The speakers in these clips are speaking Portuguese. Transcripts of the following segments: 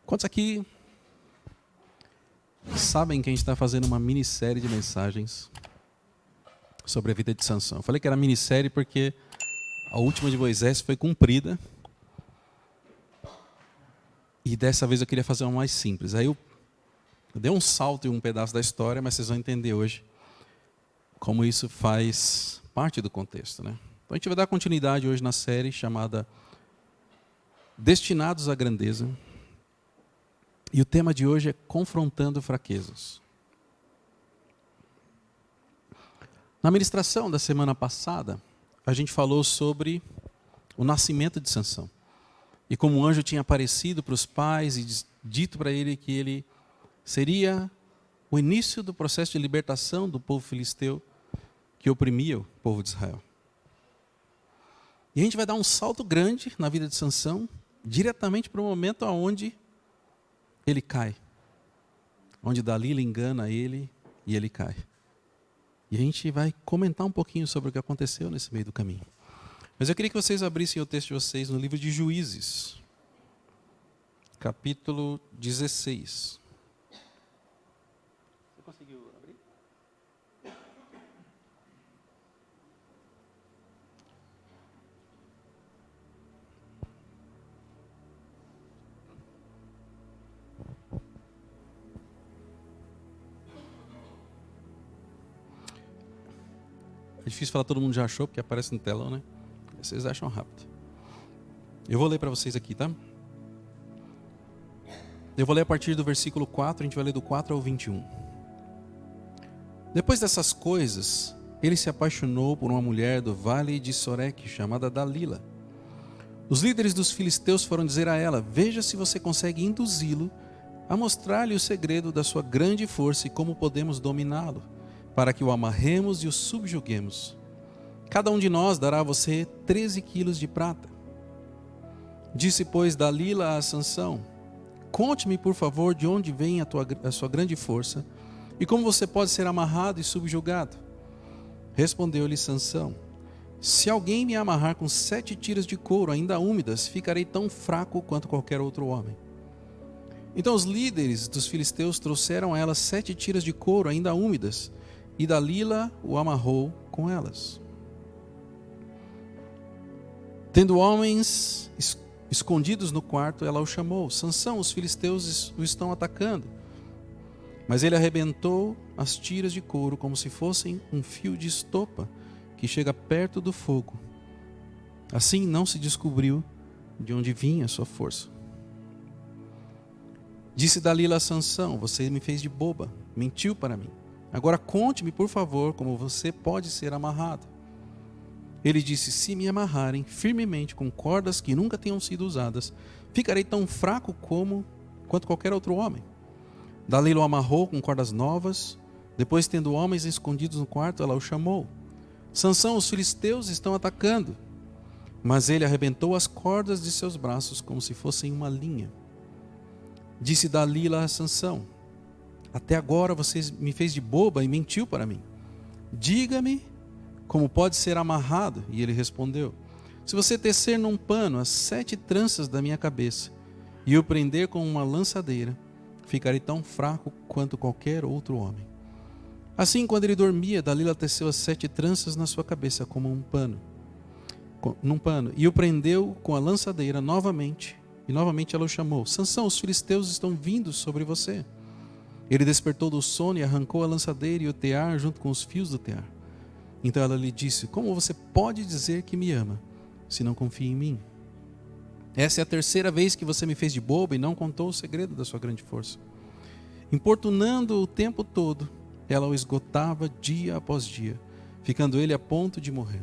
Quantos aqui sabem que a gente está fazendo uma minissérie de mensagens sobre a vida de Sansão? Eu falei que era minissérie porque a última de Moisés foi cumprida. E dessa vez eu queria fazer uma mais simples. Aí eu dei um salto em um pedaço da história, mas vocês vão entender hoje como isso faz parte do contexto, né? Então a gente vai dar continuidade hoje na série chamada Destinados à Grandeza. E o tema de hoje é Confrontando Fraquezas. Na ministração da semana passada, a gente falou sobre o nascimento de Sansão. E como o anjo tinha aparecido para os pais e dito para ele que ele seria o início do processo de libertação do povo filisteu que oprimia o povo de Israel. E a gente vai dar um salto grande na vida de Sansão, diretamente para o momento onde ele cai. Onde Dalila engana ele e ele cai. E a gente vai comentar um pouquinho sobre o que aconteceu nesse meio do caminho. Mas eu queria que vocês abrissem o texto de vocês no livro de Juízes, capítulo 16. Você conseguiu abrir? É difícil falar, todo mundo já achou, porque aparece no telão, né? Vocês acham rápido. Eu vou ler para vocês aqui, tá? Eu vou ler a partir do versículo 4, a gente vai ler do 4 ao 21. Depois dessas coisas, ele se apaixonou por uma mulher do vale de Soreque, chamada Dalila. Os líderes dos filisteus foram dizer a ela: veja se você consegue induzi-lo a mostrar-lhe o segredo da sua grande força e como podemos dominá-lo, para que o amarremos e o subjuguemos. Cada um de nós dará a você 13 quilos de prata. Disse, pois, Dalila a Sansão: conte-me, por favor, de onde vem a sua grande força e como você pode ser amarrado e subjugado. Respondeu-lhe Sansão: se alguém me amarrar com 7 tiras de couro ainda úmidas, ficarei tão fraco quanto qualquer outro homem. Então os líderes dos filisteus trouxeram a ela 7 tiras de couro ainda úmidas, e Dalila o amarrou com elas. Tendo homens escondidos no quarto, ela o chamou: Sansão, os filisteus o estão atacando. Mas ele arrebentou as tiras de couro como se fossem um fio de estopa que chega perto do fogo. Assim não se descobriu de onde vinha a sua força. Disse Dalila a Sansão: você me fez de boba, mentiu para mim. Agora conte-me, por favor, como você pode ser amarrado. Ele disse: se me amarrarem firmemente com cordas que nunca tenham sido usadas, ficarei tão fraco quanto qualquer outro homem. Dalila o amarrou com cordas novas. Depois, tendo homens escondidos no quarto, ela o chamou: Sansão, os filisteus estão atacando. Mas ele arrebentou as cordas de seus braços como se fossem uma linha. Disse Dalila a Sansão: até agora você me fez de boba e mentiu para mim. Diga-me como pode ser amarrado. E ele respondeu: se você tecer num pano as 7 tranças da minha cabeça e o prender com uma lançadeira, ficarei tão fraco quanto qualquer outro homem. Assim, quando ele dormia, Dalila teceu as 7 tranças na sua cabeça como num pano, e o prendeu com a lançadeira novamente. E novamente ela o chamou: Sansão, os filisteus estão vindo sobre você. Ele despertou do sono e arrancou a lançadeira e o tear junto com os fios do tear. Então ela lhe disse: como você pode dizer que me ama, se não confia em mim? Essa é a 3ª vez que você me fez de boba e não contou o segredo da sua grande força. Importunando o tempo todo, ela o esgotava dia após dia, ficando ele a ponto de morrer.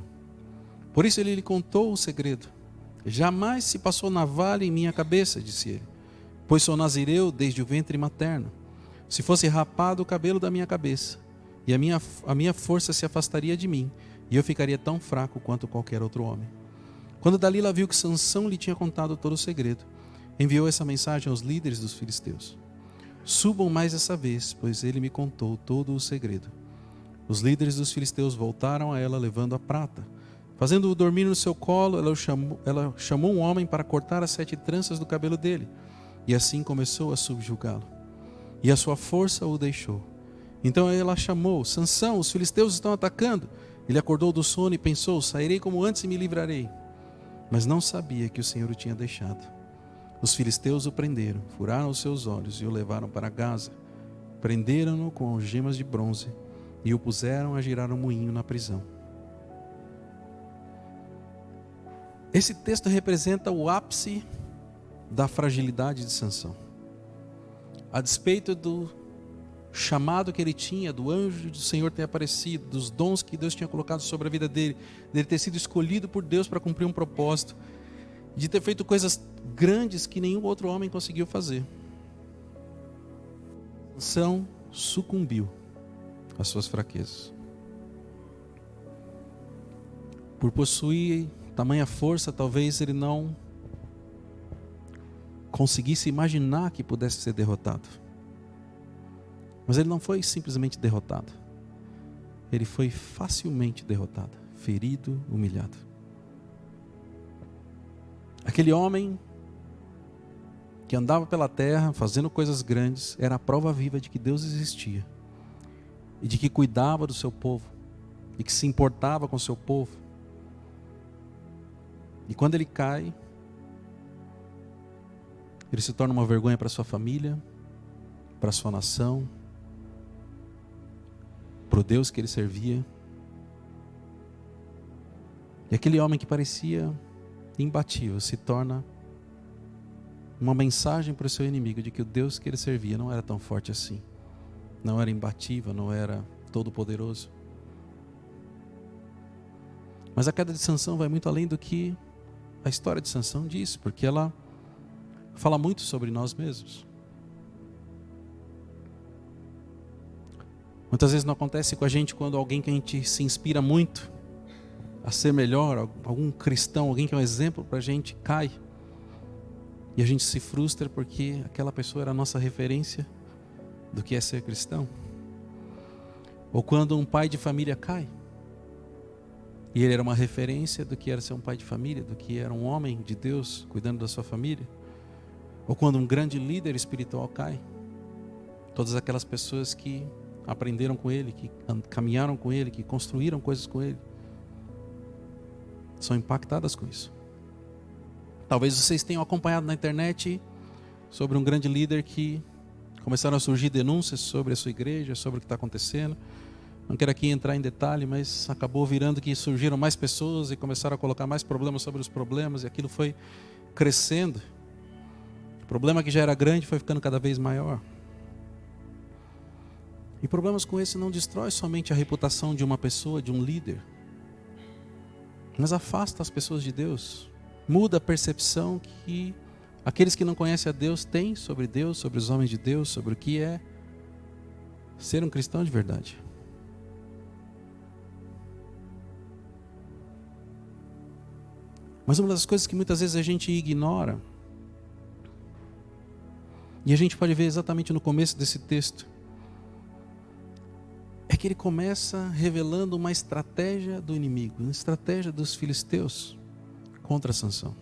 Por isso ele lhe contou o segredo. Jamais se passou navalha em minha cabeça, disse ele, pois sou nazireu desde o ventre materno. Se fosse rapado o cabelo da minha cabeça, e a minha força se afastaria de mim, e eu ficaria tão fraco quanto qualquer outro homem. Quando Dalila viu que Sansão lhe tinha contado todo o segredo, enviou essa mensagem aos líderes dos filisteus: subam mais essa vez, pois ele me contou todo o segredo. Os líderes dos filisteus voltaram a ela levando a prata. Fazendo-o dormir no seu colo, ela chamou um homem para cortar as 7 tranças do cabelo dele. e assim começou a subjugá-lo. E a sua força o deixou. Então ela chamou: Sansão, os filisteus estão atacando. Ele acordou do sono e pensou: sairei como antes e me livrarei. Mas não sabia que o Senhor o tinha deixado. Os filisteus o prenderam, furaram os seus olhos e o levaram para Gaza. Prenderam-no com algemas de bronze e o puseram a girar um moinho na prisão. Esse texto representa o ápice da fragilidade de Sansão. A despeito do chamado que ele tinha, do anjo do Senhor ter aparecido, dos dons que Deus tinha colocado sobre a vida dele, dele ter sido escolhido por Deus para cumprir um propósito, de ter feito coisas grandes que nenhum outro homem conseguiu fazer. Sansão sucumbiu às suas fraquezas. Por possuir tamanha força, talvez ele não conseguisse imaginar que pudesse ser derrotado. Mas ele não foi simplesmente derrotado. Ele foi facilmente derrotado, ferido, humilhado. Aquele homem que andava pela terra fazendo coisas grandes era a prova viva de que Deus existia e de que cuidava do seu povo e que se importava com o seu povo. E quando ele cai, ele se torna uma vergonha para sua família, para sua nação, para o Deus que ele servia. E aquele homem que parecia imbatível se torna uma mensagem para o seu inimigo de que o Deus que ele servia não era tão forte assim, não era imbatível, não era todo poderoso. Mas a queda de Sansão vai muito além do que a história de Sansão diz, porque ela fala muito sobre nós mesmos. Muitas vezes não acontece com a gente quando alguém que a gente se inspira muito a ser melhor, algum cristão, alguém que é um exemplo para a gente, cai. E a gente se frustra porque aquela pessoa era a nossa referência do que é ser cristão. Ou quando um pai de família cai, e ele era uma referência do que era ser um pai de família, do que era um homem de Deus cuidando da sua família. Ou quando um grande líder espiritual cai, todas aquelas pessoas que aprenderam com ele, que caminharam com ele, que construíram coisas com ele, são impactadas com isso. Talvez vocês tenham acompanhado na internet sobre um grande líder que começaram a surgir denúncias sobre a sua igreja, sobre o que está acontecendo. Não quero aqui entrar em detalhe, mas acabou virando que surgiram mais pessoas e começaram a colocar mais problemas sobre os problemas, e aquilo foi crescendo. O problema que já era grande foi ficando cada vez maior. E problemas com esse não destrói somente a reputação de uma pessoa, de um líder, mas afasta as pessoas de Deus. Muda a percepção que aqueles que não conhecem a Deus têm sobre Deus, sobre os homens de Deus, sobre o que é ser um cristão de verdade. Mas uma das coisas que muitas vezes a gente ignora, e a gente pode ver exatamente no começo desse texto, é que ele começa revelando uma estratégia do inimigo, uma estratégia dos filisteus contra Sansão.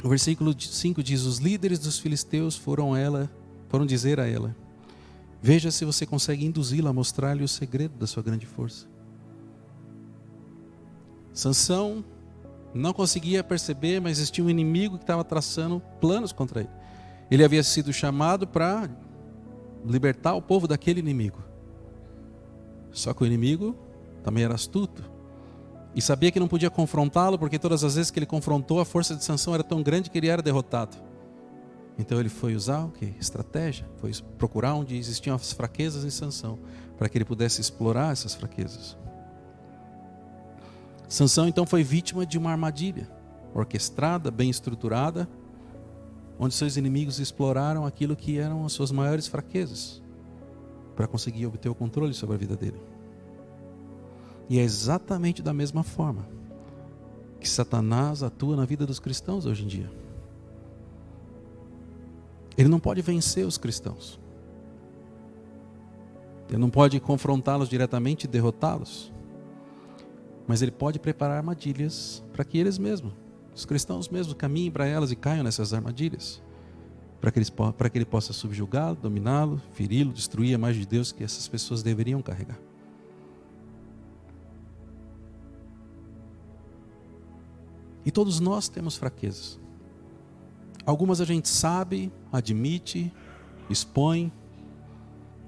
O versículo 5 diz: os líderes dos filisteus foram dizer a ela: veja se você consegue induzi-la a mostrar-lhe o segredo da sua grande força. Sansão não conseguia perceber, mas existia um inimigo que estava traçando planos contra ele. Ele havia sido chamado para libertar o povo daquele inimigo. Só que o inimigo também era astuto e sabia que não podia confrontá-lo, porque todas as vezes que ele confrontou, a força de Sansão era tão grande que ele era derrotado. Então ele foi usar o quê? Estratégia. Foi procurar onde existiam as fraquezas em Sansão, para que ele pudesse explorar essas fraquezas. Sansão então foi vítima de uma armadilha orquestrada, bem estruturada, onde seus inimigos exploraram aquilo que eram as suas maiores fraquezas para conseguir obter o controle sobre a vida dele. E é exatamente da mesma forma que Satanás atua na vida dos cristãos hoje em dia. Ele não pode vencer os cristãos. Ele não pode confrontá-los diretamente e derrotá-los. Mas ele pode preparar armadilhas para que eles mesmos Os cristãos mesmo caminhem para elas e caiam nessas armadilhas, para que ele possa subjugá-lo, dominá-lo, feri-lo, destruir a imagem de Deus que essas pessoas deveriam carregar. E todos nós temos fraquezas. Algumas a gente sabe, admite, expõe.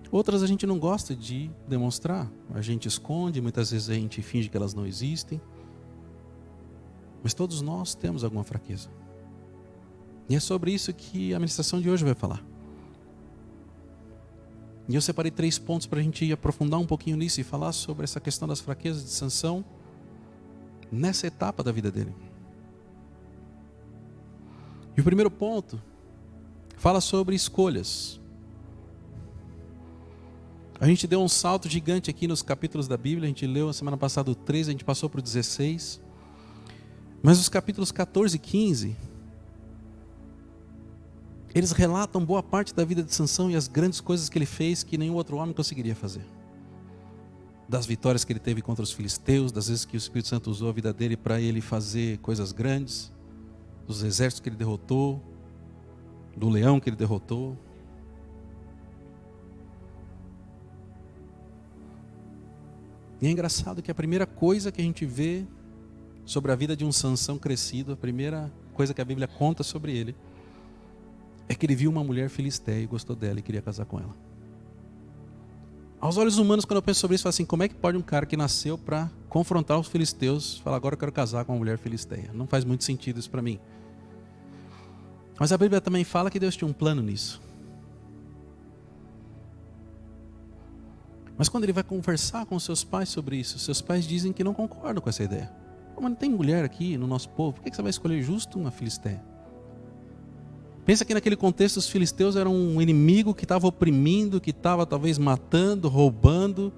Outras a gente não gosta de demonstrar. A gente esconde, muitas vezes a gente finge que elas não existem. Mas todos nós temos alguma fraqueza. E é sobre isso que a ministração de hoje vai falar. E eu separei 3 pontos para a gente aprofundar um pouquinho nisso e falar sobre essa questão das fraquezas de Sansão nessa etapa da vida dele. E o primeiro ponto fala sobre escolhas. A gente deu um salto gigante aqui nos capítulos da Bíblia. A gente leu a semana passada o 13, a gente passou para o 16. Mas os capítulos 14 e 15, eles relatam boa parte da vida de Sansão e as grandes coisas que ele fez que nenhum outro homem conseguiria fazer. Das vitórias que ele teve contra os filisteus, das vezes que o Espírito Santo usou a vida dele para ele fazer coisas grandes, dos exércitos que ele derrotou, do leão que ele derrotou. E é engraçado que a primeira coisa que a gente vê sobre a vida de um Sansão crescido, a primeira coisa que a Bíblia conta sobre ele, é que ele viu uma mulher filisteia e gostou dela e queria casar com ela. Aos olhos humanos, quando eu penso sobre isso, eu falo assim, como é que pode um cara que nasceu para confrontar os filisteus falar, agora eu quero casar com uma mulher filisteia? Não faz muito sentido isso para mim. Mas a Bíblia também fala que Deus tinha um plano nisso. Mas quando ele vai conversar com seus pais sobre isso, seus pais dizem que não concordam com essa ideia. Mas não tem mulher aqui no nosso povo, por que você vai escolher justo uma filisteia? Pensa que naquele contexto os filisteus eram um inimigo que estava oprimindo, que estava talvez matando, roubando,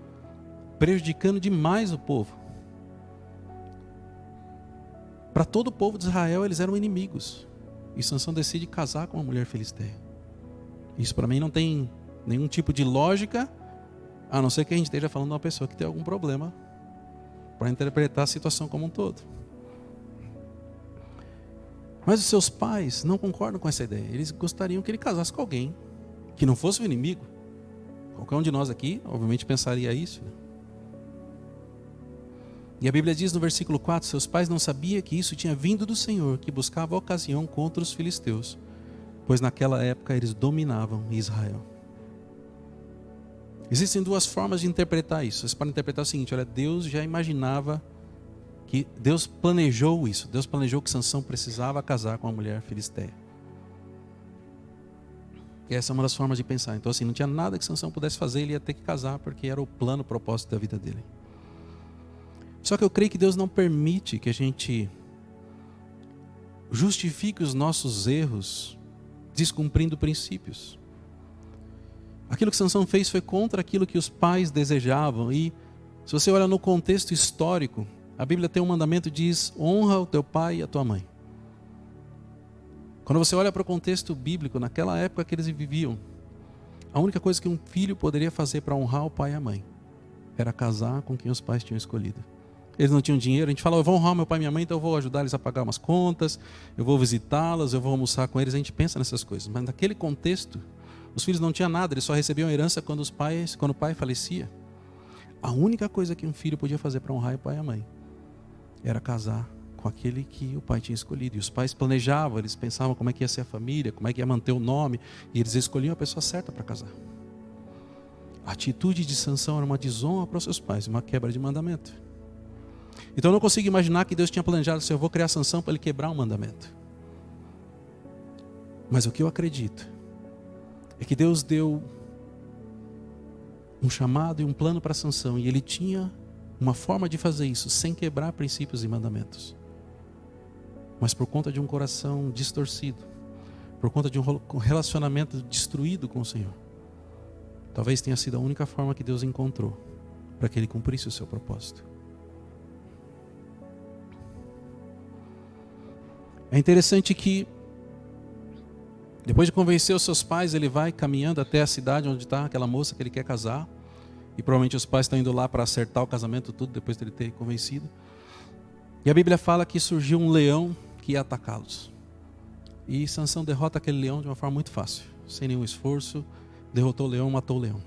prejudicando demais o povo. Para todo o povo de Israel eles eram inimigos. E Sansão decide casar com uma mulher filisteia. Isso para mim não tem nenhum tipo de lógica, a não ser que a gente esteja falando de uma pessoa que tem algum problema para interpretar a situação como um todo. Mas os seus pais não concordam com essa ideia. Eles gostariam que ele casasse com alguém que não fosse o inimigo. Qualquer um de nós aqui, obviamente, pensaria isso. E a Bíblia diz no versículo 4, seus pais não sabiam que isso tinha vindo do Senhor, que buscava ocasião contra os filisteus, pois naquela época eles dominavam Israel. Existem 2 formas de interpretar isso. Vocês podem interpretar o seguinte, olha, Deus já imaginava que Deus planejou isso. Deus planejou que Sansão precisava casar com uma mulher filisteia. E essa é uma das formas de pensar. Então assim, não tinha nada que Sansão pudesse fazer, ele ia ter que casar, porque era o plano, o propósito da vida dele. Só que eu creio que Deus não permite que a gente justifique os nossos erros descumprindo princípios. Aquilo que Sansão fez foi contra aquilo que os pais desejavam. E se você olha no contexto histórico, a Bíblia tem um mandamento que diz, honra o teu pai e a tua mãe. Quando você olha para o contexto bíblico, naquela época que eles viviam, a única coisa que um filho poderia fazer para honrar o pai e a mãe era casar com quem os pais tinham escolhido. Eles não tinham dinheiro, a gente fala, eu vou honrar meu pai e minha mãe, então eu vou ajudar eles a pagar umas contas, eu vou visitá-las, eu vou almoçar com eles, a gente pensa nessas coisas. Mas naquele contexto, os filhos não tinham nada, eles só recebiam herança quando o pai falecia. A única coisa que um filho podia fazer para honrar o pai e a mãe era casar com aquele que o pai tinha escolhido. E os pais planejavam, eles pensavam como é que ia ser a família, como é que ia manter o nome, e eles escolhiam a pessoa certa para casar. A atitude de Sansão era uma desonra para os seus pais, uma quebra de mandamento. Então eu não consigo imaginar que Deus tinha planejado assim, eu vou criar Sansão para ele quebrar um mandamento. Mas o que eu acredito é que Deus deu um chamado e um plano para Sansão, e ele tinha uma forma de fazer isso sem quebrar princípios e mandamentos. Mas por conta de um coração distorcido, por conta de um relacionamento destruído com o Senhor, talvez tenha sido a única forma que Deus encontrou para que ele cumprisse o seu propósito. É interessante que depois de convencer os seus pais, ele vai caminhando até a cidade onde está aquela moça que ele quer casar. E provavelmente os pais estão indo lá para acertar o casamento tudo, depois de ele ter convencido. E a Bíblia fala que surgiu um leão que que ia atacá-los. E Sansão derrota aquele leão de uma forma muito fácil, sem nenhum esforço, derrotou o leão, matou o leão.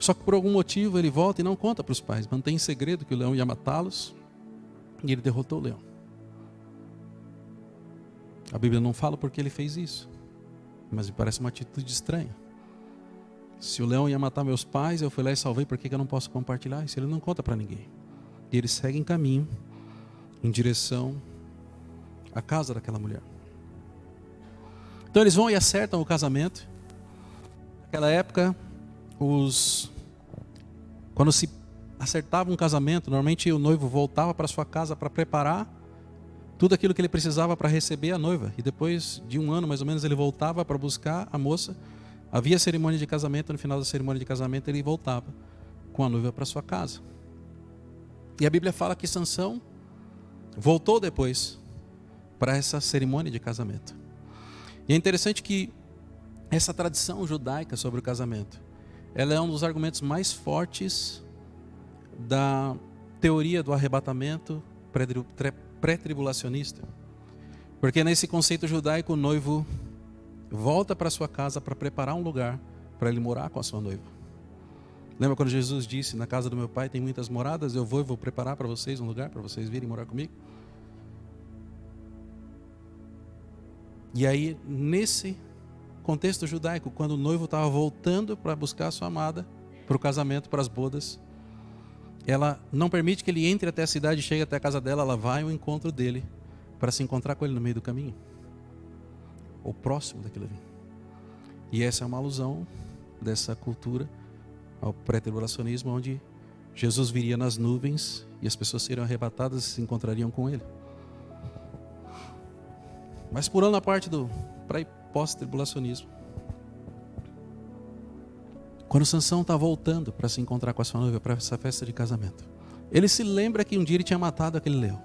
Só que por algum motivo ele volta e não conta para os pais, mantém em segredo que o leão ia matá-los, e ele derrotou o leão. A Bíblia não fala porque ele fez isso, mas me parece uma atitude estranha. Se o leão ia matar meus pais, eu fui lá e salvei, por que eu não posso compartilhar isso? Ele não conta para ninguém. E ele segue em caminho, em direção à casa daquela mulher. Então eles vão e acertam o casamento. Naquela época, quando se acertava um casamento, normalmente o noivo voltava para sua casa para preparar tudo aquilo que ele precisava para receber a noiva. E depois de um ano, mais ou menos, ele voltava para buscar a moça. Havia cerimônia de casamento, no final da cerimônia de casamento ele voltava com a noiva para sua casa. E a Bíblia fala que Sansão voltou depois para essa cerimônia de casamento. E é interessante que essa tradição judaica sobre o casamento, ela é um dos argumentos mais fortes da teoria do arrebatamento pré-tribulacionista. Porque nesse conceito judaico, o noivo volta para sua casa para preparar um lugar para ele morar com a sua noiva. Lembra quando Jesus disse: na casa do meu pai tem muitas moradas, eu vou preparar para vocês um lugar para vocês virem morar comigo? E aí, nesse contexto judaico, quando o noivo estava voltando para buscar a sua amada para o casamento, para as bodas, ela não permite que ele entre até a cidade, chegue até a casa dela, ela vai ao encontro dele para se encontrar com ele no meio do caminho, ou próximo daquilo ali. E essa é uma alusão dessa cultura ao pré-tribulacionismo, onde Jesus viria nas nuvens e as pessoas seriam arrebatadas e se encontrariam com ele. Mas pulando a parte do pré- e pós-tribulacionismo, quando Sansão está voltando para se encontrar com a sua noiva para essa festa de casamento, ele se lembra que um dia ele tinha matado aquele leão.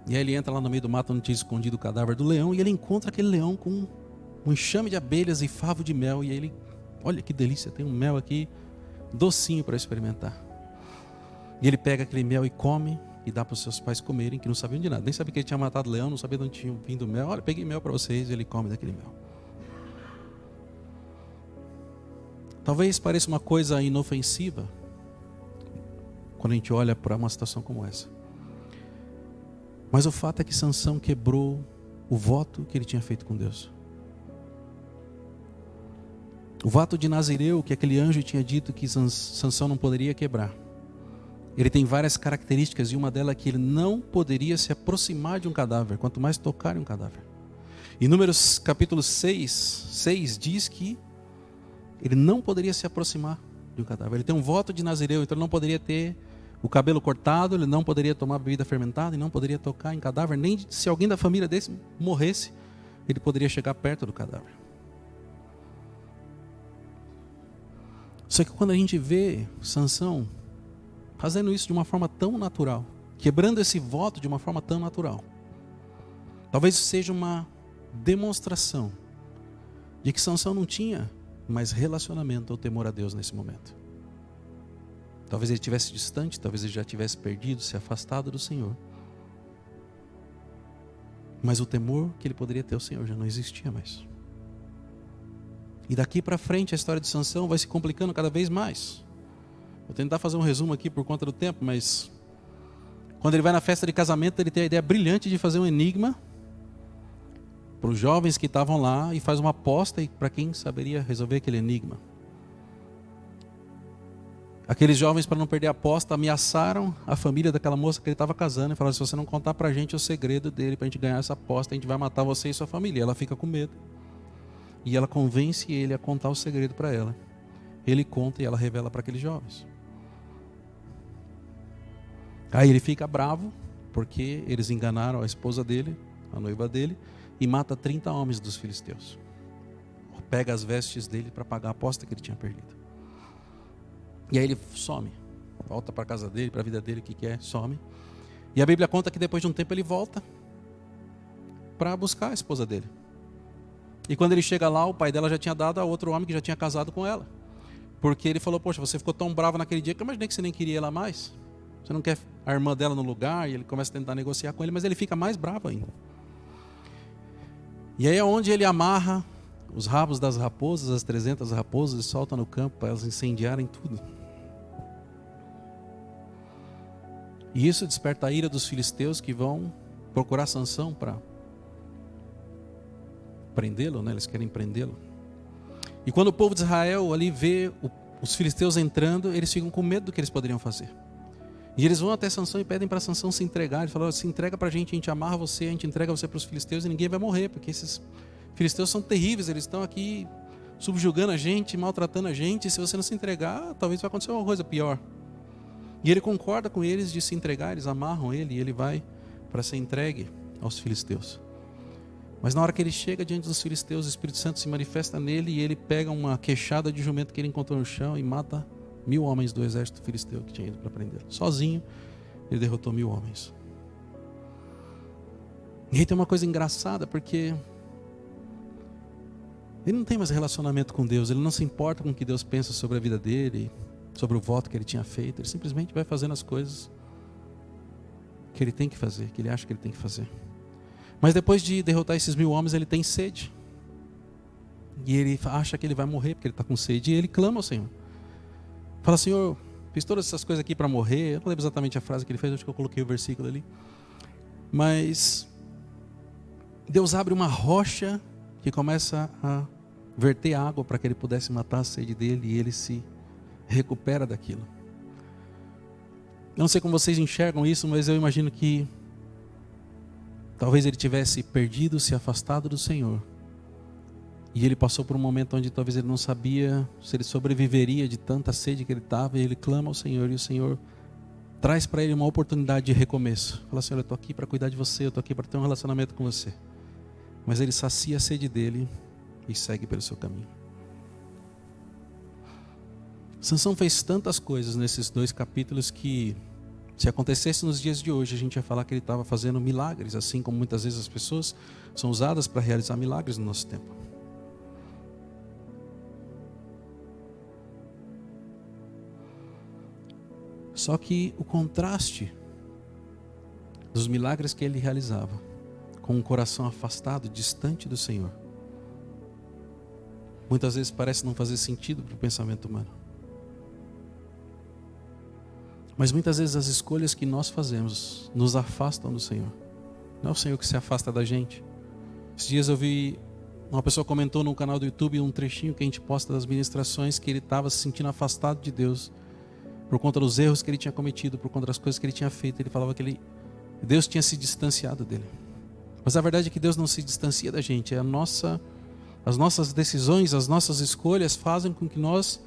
E aí ele entra lá no meio do mato onde tinha escondido o cadáver do leão, e ele encontra aquele leão com um enxame de abelhas e favo de mel. E aí ele, olha que delícia, tem um mel aqui docinho para experimentar. E ele pega aquele mel e come, e dá para os seus pais comerem, que não sabiam de nada. Nem sabia que ele tinha matado o leão, não sabia de onde tinha vindo o mel. Olha, peguei mel para vocês, e ele come daquele mel. Talvez pareça uma coisa inofensiva quando a gente olha para uma situação como essa. Mas o fato é que Sansão quebrou o voto que ele tinha feito com Deus. O voto de Nazireu, que aquele anjo tinha dito que Sansão não poderia quebrar. Ele tem várias características, e uma delas é que ele não poderia se aproximar de um cadáver, quanto mais tocar em um cadáver. Em Números capítulo 6 diz que ele não poderia se aproximar de um cadáver. Ele tem um voto de Nazireu, então ele não poderia ter o cabelo cortado, ele não poderia tomar bebida fermentada, e não poderia tocar em cadáver, nem se alguém da família desse morresse, ele poderia chegar perto do cadáver. Só que quando a gente vê Sansão fazendo isso de uma forma tão natural, quebrando esse voto de uma forma tão natural, talvez seja uma demonstração de que Sansão não tinha mais relacionamento ou temor a Deus nesse momento. Talvez ele estivesse distante, talvez ele já tivesse perdido, se afastado do Senhor. Mas o temor que ele poderia ter ao Senhor já não existia mais. E daqui para frente a história de Sansão vai se complicando cada vez mais. Vou tentar fazer um resumo aqui por conta do tempo, mas quando ele vai na festa de casamento, ele tem a ideia brilhante de fazer um enigma para os jovens que estavam lá, e faz uma aposta para quem saberia resolver aquele enigma. Aqueles jovens, para não perder a aposta, ameaçaram a família daquela moça que ele estava casando e falaram: se você não contar para a gente o segredo dele, para a gente ganhar essa aposta, a gente vai matar você e sua família. Ela fica com medo e ela convence ele a contar o segredo para ela. Ele conta e ela revela para aqueles jovens. Aí ele fica bravo porque eles enganaram a esposa dele, a noiva dele, e mata 30 homens dos filisteus. Pega as vestes dele para pagar a aposta que ele tinha perdido. E aí ele some, volta para a casa dele, para a vida dele, o que é, some. E a Bíblia conta que depois de um tempo ele volta para buscar a esposa dele. E quando ele chega lá, o pai dela já tinha dado a outro homem que já tinha casado com ela. Porque ele falou: poxa, você ficou tão bravo naquele dia que eu imaginei que você nem queria ela mais. Você não quer a irmã dela no lugar, e ele começa a tentar negociar com ele, mas ele fica mais bravo ainda. E aí é onde ele amarra os rabos das raposas, as 300 raposas, e solta no campo para elas incendiarem tudo. E isso desperta a ira dos filisteus, que vão procurar Sansão para prendê-lo, né? Eles querem prendê-lo. E quando o povo de Israel ali vê os filisteus entrando, eles ficam com medo do que eles poderiam fazer. E eles vão até Sansão e pedem para Sansão se entregar. Ele falou: se entrega para a gente amarra você, a gente entrega você para os filisteus e ninguém vai morrer, porque esses filisteus são terríveis, eles estão aqui subjugando a gente, maltratando a gente, e se você não se entregar, talvez vai acontecer uma coisa pior. E ele concorda com eles de se entregar, eles amarram ele e ele vai para ser entregue aos filisteus. Mas na hora que ele chega diante dos filisteus, o Espírito Santo se manifesta nele e ele pega uma queixada de jumento que ele encontrou no chão e mata 1000 homens do exército filisteu que tinha ido para prendê-lo. Sozinho, ele derrotou 1000 homens. E aí tem uma coisa engraçada, porque ele não tem mais relacionamento com Deus, ele não se importa com o que Deus pensa sobre a vida dele, sobre o voto que ele tinha feito. Ele simplesmente vai fazendo as coisas que ele tem que fazer, que ele acha que ele tem que fazer. Mas depois de derrotar esses 1000 homens, ele tem sede. E ele acha que ele vai morrer porque ele está com sede. E ele clama ao Senhor. Fala: Senhor, fiz todas essas coisas aqui para morrer. Eu não lembro exatamente a frase que ele fez, acho que eu coloquei o versículo ali. Mas Deus abre uma rocha que começa a verter água para que ele pudesse matar a sede dele. E ele se recupera daquilo. Eu não sei como vocês enxergam isso, mas eu imagino que talvez ele tivesse perdido, se afastado do Senhor. E ele passou por um momento onde talvez ele não sabia se ele sobreviveria de tanta sede que ele estava. E ele clama ao Senhor, e o Senhor traz para ele uma oportunidade de recomeço. Fala: Senhor, eu estou aqui para cuidar de você, eu estou aqui para ter um relacionamento com você. Mas ele sacia a sede dele e segue pelo seu caminho. Sansão fez tantas coisas nesses 2 capítulos que, se acontecesse nos dias de hoje, a gente ia falar que ele estava fazendo milagres, assim como muitas vezes as pessoas são usadas para realizar milagres no nosso tempo. Só que o contraste dos milagres que ele realizava com um coração afastado, distante do Senhor, muitas vezes parece não fazer sentido para o pensamento humano. Mas muitas vezes as escolhas que nós fazemos nos afastam do Senhor. Não é o Senhor que se afasta da gente. Esses dias eu vi, uma pessoa comentou no canal do YouTube um trechinho que a gente posta das ministrações, que ele estava se sentindo afastado de Deus por conta dos erros que ele tinha cometido, por conta das coisas que ele tinha feito. Ele falava que Deus tinha se distanciado dele. Mas a verdade é que Deus não se distancia da gente. As nossas decisões, as nossas escolhas fazem com que nós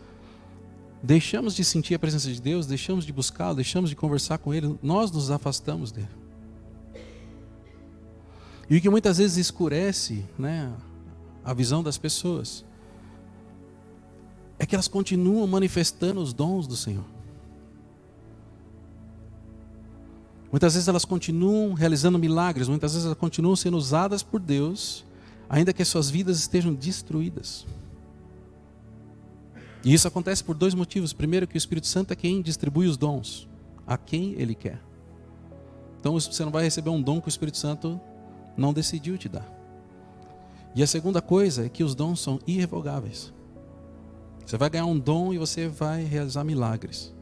deixamos de sentir a presença de Deus, deixamos de buscá-lo, deixamos de conversar com Ele, nós nos afastamos dele. E o que muitas vezes escurece, né, a visão das pessoas é que elas continuam manifestando os dons do Senhor. Muitas vezes elas continuam realizando milagres, muitas vezes elas continuam sendo usadas por Deus, ainda que as suas vidas estejam destruídas. E isso acontece por 2 motivos. Primeiro, que o Espírito Santo é quem distribui os dons a quem Ele quer. Então você não vai receber um dom que o Espírito Santo não decidiu te dar. E a segunda coisa é que os dons são irrevogáveis. Você vai ganhar um dom e você vai realizar milagres.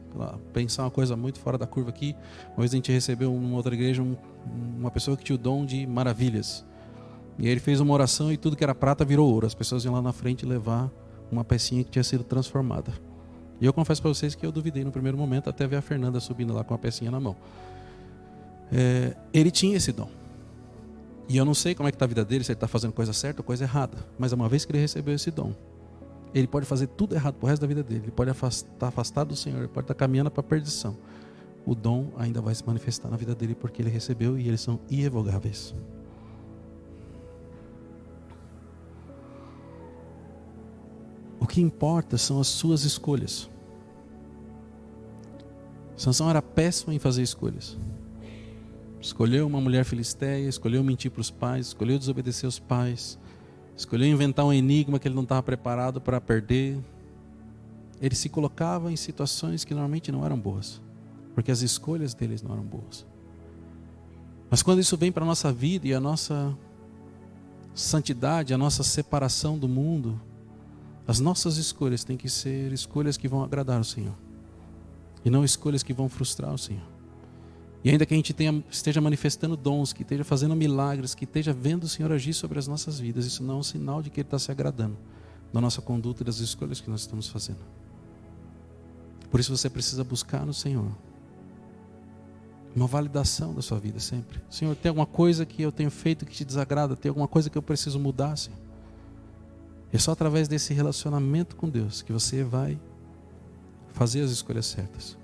Pensar uma coisa muito fora da curva aqui. Uma vez a gente recebeu numa outra igreja uma pessoa que tinha o dom de maravilhas. E aí ele fez uma oração e tudo que era prata virou ouro. As pessoas iam lá na frente levar uma pecinha que tinha sido transformada. E eu confesso para vocês que eu duvidei no primeiro momento, até ver a Fernanda subindo lá com a pecinha na mão. Ele tinha esse dom. E eu não sei como é que está a vida dele, se ele está fazendo coisa certa ou coisa errada. Mas uma vez que ele recebeu esse dom, ele pode fazer tudo errado pro resto da vida dele. Ele pode estar afastado do Senhor, ele pode estar caminhando para a perdição. O dom ainda vai se manifestar na vida dele porque ele recebeu e eles são irrevogáveis. O que importa são as suas escolhas. Sansão era péssimo em fazer escolhas. Escolheu uma mulher filisteia, escolheu mentir para os pais, escolheu desobedecer os pais, escolheu inventar um enigma que ele não estava preparado para perder. Ele se colocava em situações que normalmente não eram boas. porque as escolhas deles não eram boas. Mas quando isso vem para a nossa vida e a nossa santidade, a nossa separação do mundo, as nossas escolhas têm que ser escolhas que vão agradar o Senhor. E não escolhas que vão frustrar o Senhor. E ainda que a gente esteja manifestando dons, que esteja fazendo milagres, que esteja vendo o Senhor agir sobre as nossas vidas, isso não é um sinal de que Ele está se agradando da nossa conduta e das escolhas que nós estamos fazendo. Por isso você precisa buscar no Senhor uma validação da sua vida sempre. Senhor, tem alguma coisa que eu tenho feito que te desagrada? Tem alguma coisa que eu preciso mudar, Senhor? É só através desse relacionamento com Deus que você vai fazer as escolhas certas.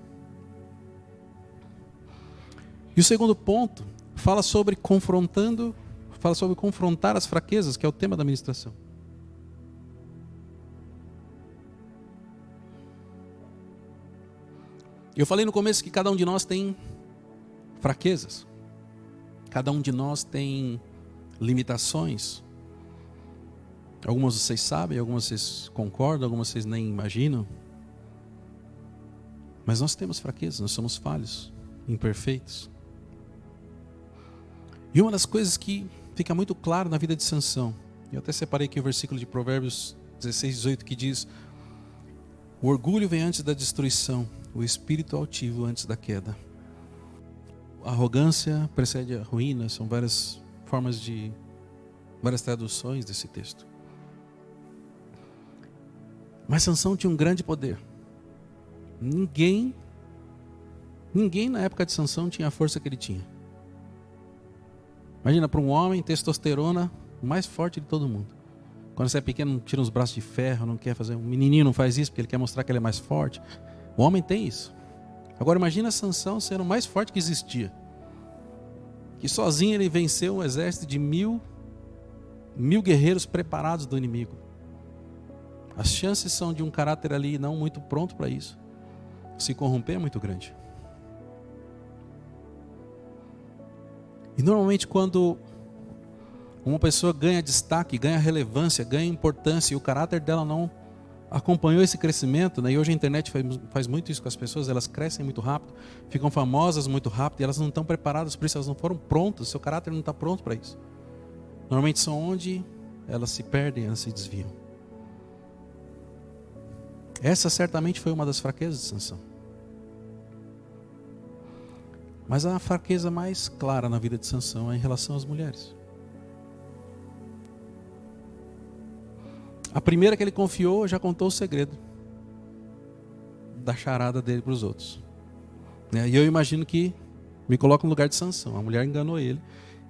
E o segundo ponto fala sobre confrontar as fraquezas, que é o tema da ministração. Eu falei no começo que cada um de nós tem fraquezas. Cada um de nós tem limitações. Algumas vocês sabem, algumas vocês concordam, algumas vocês nem imaginam. Mas nós temos fraquezas, nós somos falhos, imperfeitos. E uma das coisas que fica muito claro na vida de Sansão, eu até separei aqui o versículo de Provérbios 16, 18, que diz: o orgulho vem antes da destruição, o espírito altivo antes da queda. A arrogância precede a ruína. São várias traduções desse texto. Mas Sansão tinha um grande poder. Ninguém na época de Sansão tinha a força que ele tinha. Imagina, para um homem, testosterona, o mais forte de todo mundo. Quando você é pequeno, não tira os braços de ferro, não quer fazer. Um menininho não faz isso porque ele quer mostrar que ele é mais forte. O homem tem isso. Agora imagina Sansão sendo o mais forte que existia. Que sozinho ele venceu um exército de mil guerreiros preparados do inimigo. As chances são de um caráter ali não muito pronto para isso se corromper é muito grande. E normalmente quando uma pessoa ganha destaque, ganha relevância, ganha importância e o caráter dela não acompanhou esse crescimento, né? E hoje a internet faz muito isso com as pessoas, elas crescem muito rápido, ficam famosas muito rápido e elas não estão preparadas para isso, elas não foram prontas, seu caráter não está pronto para isso. Normalmente são onde elas se perdem, elas se desviam. Essa certamente foi uma das fraquezas de Sansão. Mas a fraqueza mais clara na vida de Sansão é em relação às mulheres. A primeira que ele confiou já contou o segredo da charada dele para os outros. E eu imagino que, me coloco no lugar de Sansão, a mulher enganou ele.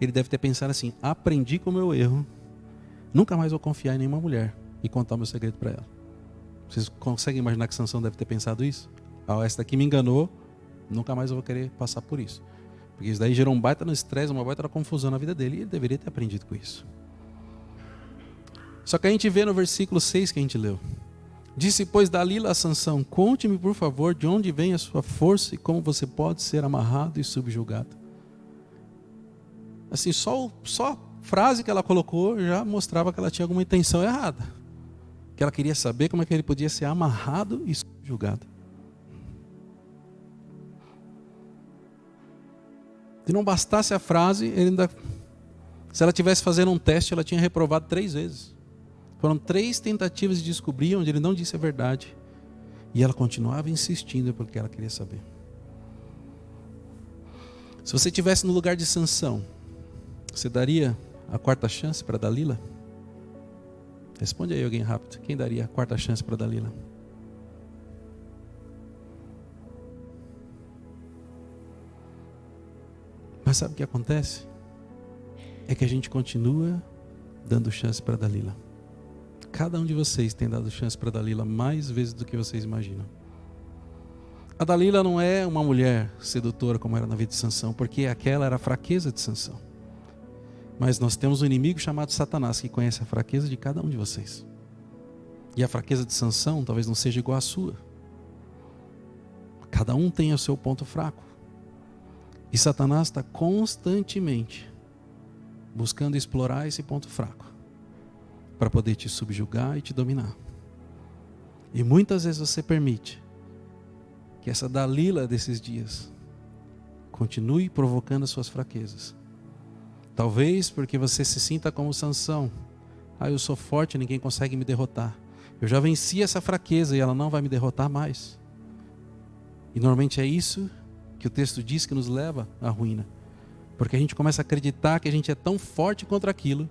Ele deve ter pensado assim: aprendi com o meu erro, nunca mais vou confiar em nenhuma mulher e contar o meu segredo para ela. Vocês conseguem imaginar que Sansão deve ter pensado isso? Essa daqui me enganou, nunca mais eu vou querer passar por isso. Porque isso daí gerou um baita no estresse, uma baita na confusão na vida dele, e ele deveria ter aprendido com isso. Só que a gente vê no versículo 6 que a gente leu: disse, pois, Dalila a Sansão: conte-me, por favor, de onde vem a sua força e como você pode ser amarrado e subjugado. Assim, só a frase que ela colocou já mostrava que ela tinha alguma intenção errada. Que ela queria saber como é que ele podia ser amarrado e subjugado. Se não bastasse a frase, se ela tivesse fazendo um teste, ela tinha reprovado 3 vezes. Foram 3 tentativas de descobrir onde ele não disse a verdade. E ela continuava insistindo porque ela queria saber. Se você estivesse no lugar de Sansão, você daria a 4ª chance para Dalila? Responde aí alguém rápido. Quem daria a 4ª chance para Dalila? Mas sabe o que acontece? É que a gente continua dando chance para Dalila. Cada um de vocês tem dado chance para Dalila mais vezes do que vocês imaginam. A Dalila não é uma mulher sedutora como era na vida de Sansão, porque aquela era a fraqueza de Sansão. Mas nós temos um inimigo chamado Satanás, que conhece a fraqueza de cada um de vocês. E a fraqueza de Sansão talvez não seja igual à sua. Cada um tem o seu ponto fraco. E Satanás está constantemente buscando explorar esse ponto fraco para poder te subjugar e te dominar. E muitas vezes você permite que que essa Dalila desses dias continue provocando as suas fraquezas. Talvez porque você se sinta como Sansão. Eu sou forte, ninguém consegue me derrotar. Eu já venci essa fraqueza e ela não vai me derrotar mais. E normalmente é isso que o texto diz que nos leva à ruína. Porque a gente começa a acreditar que a gente é tão forte contra aquilo.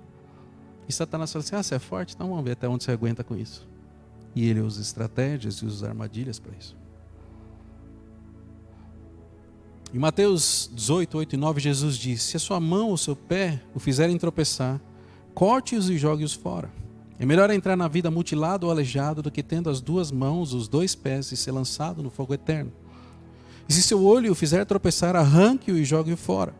E Satanás fala assim, você é forte? Então vamos ver até onde você aguenta com isso. E ele usa estratégias e usa armadilhas para isso. Em Mateus 18, 8 e 9, Jesus diz, se a sua mão ou seu pé o fizerem tropeçar, corte-os e jogue-os fora. É melhor entrar na vida mutilado ou aleijado do que tendo as duas mãos, os dois pés e ser lançado no fogo eterno. E se seu olho o fizer tropeçar, arranque-o e jogue-o fora.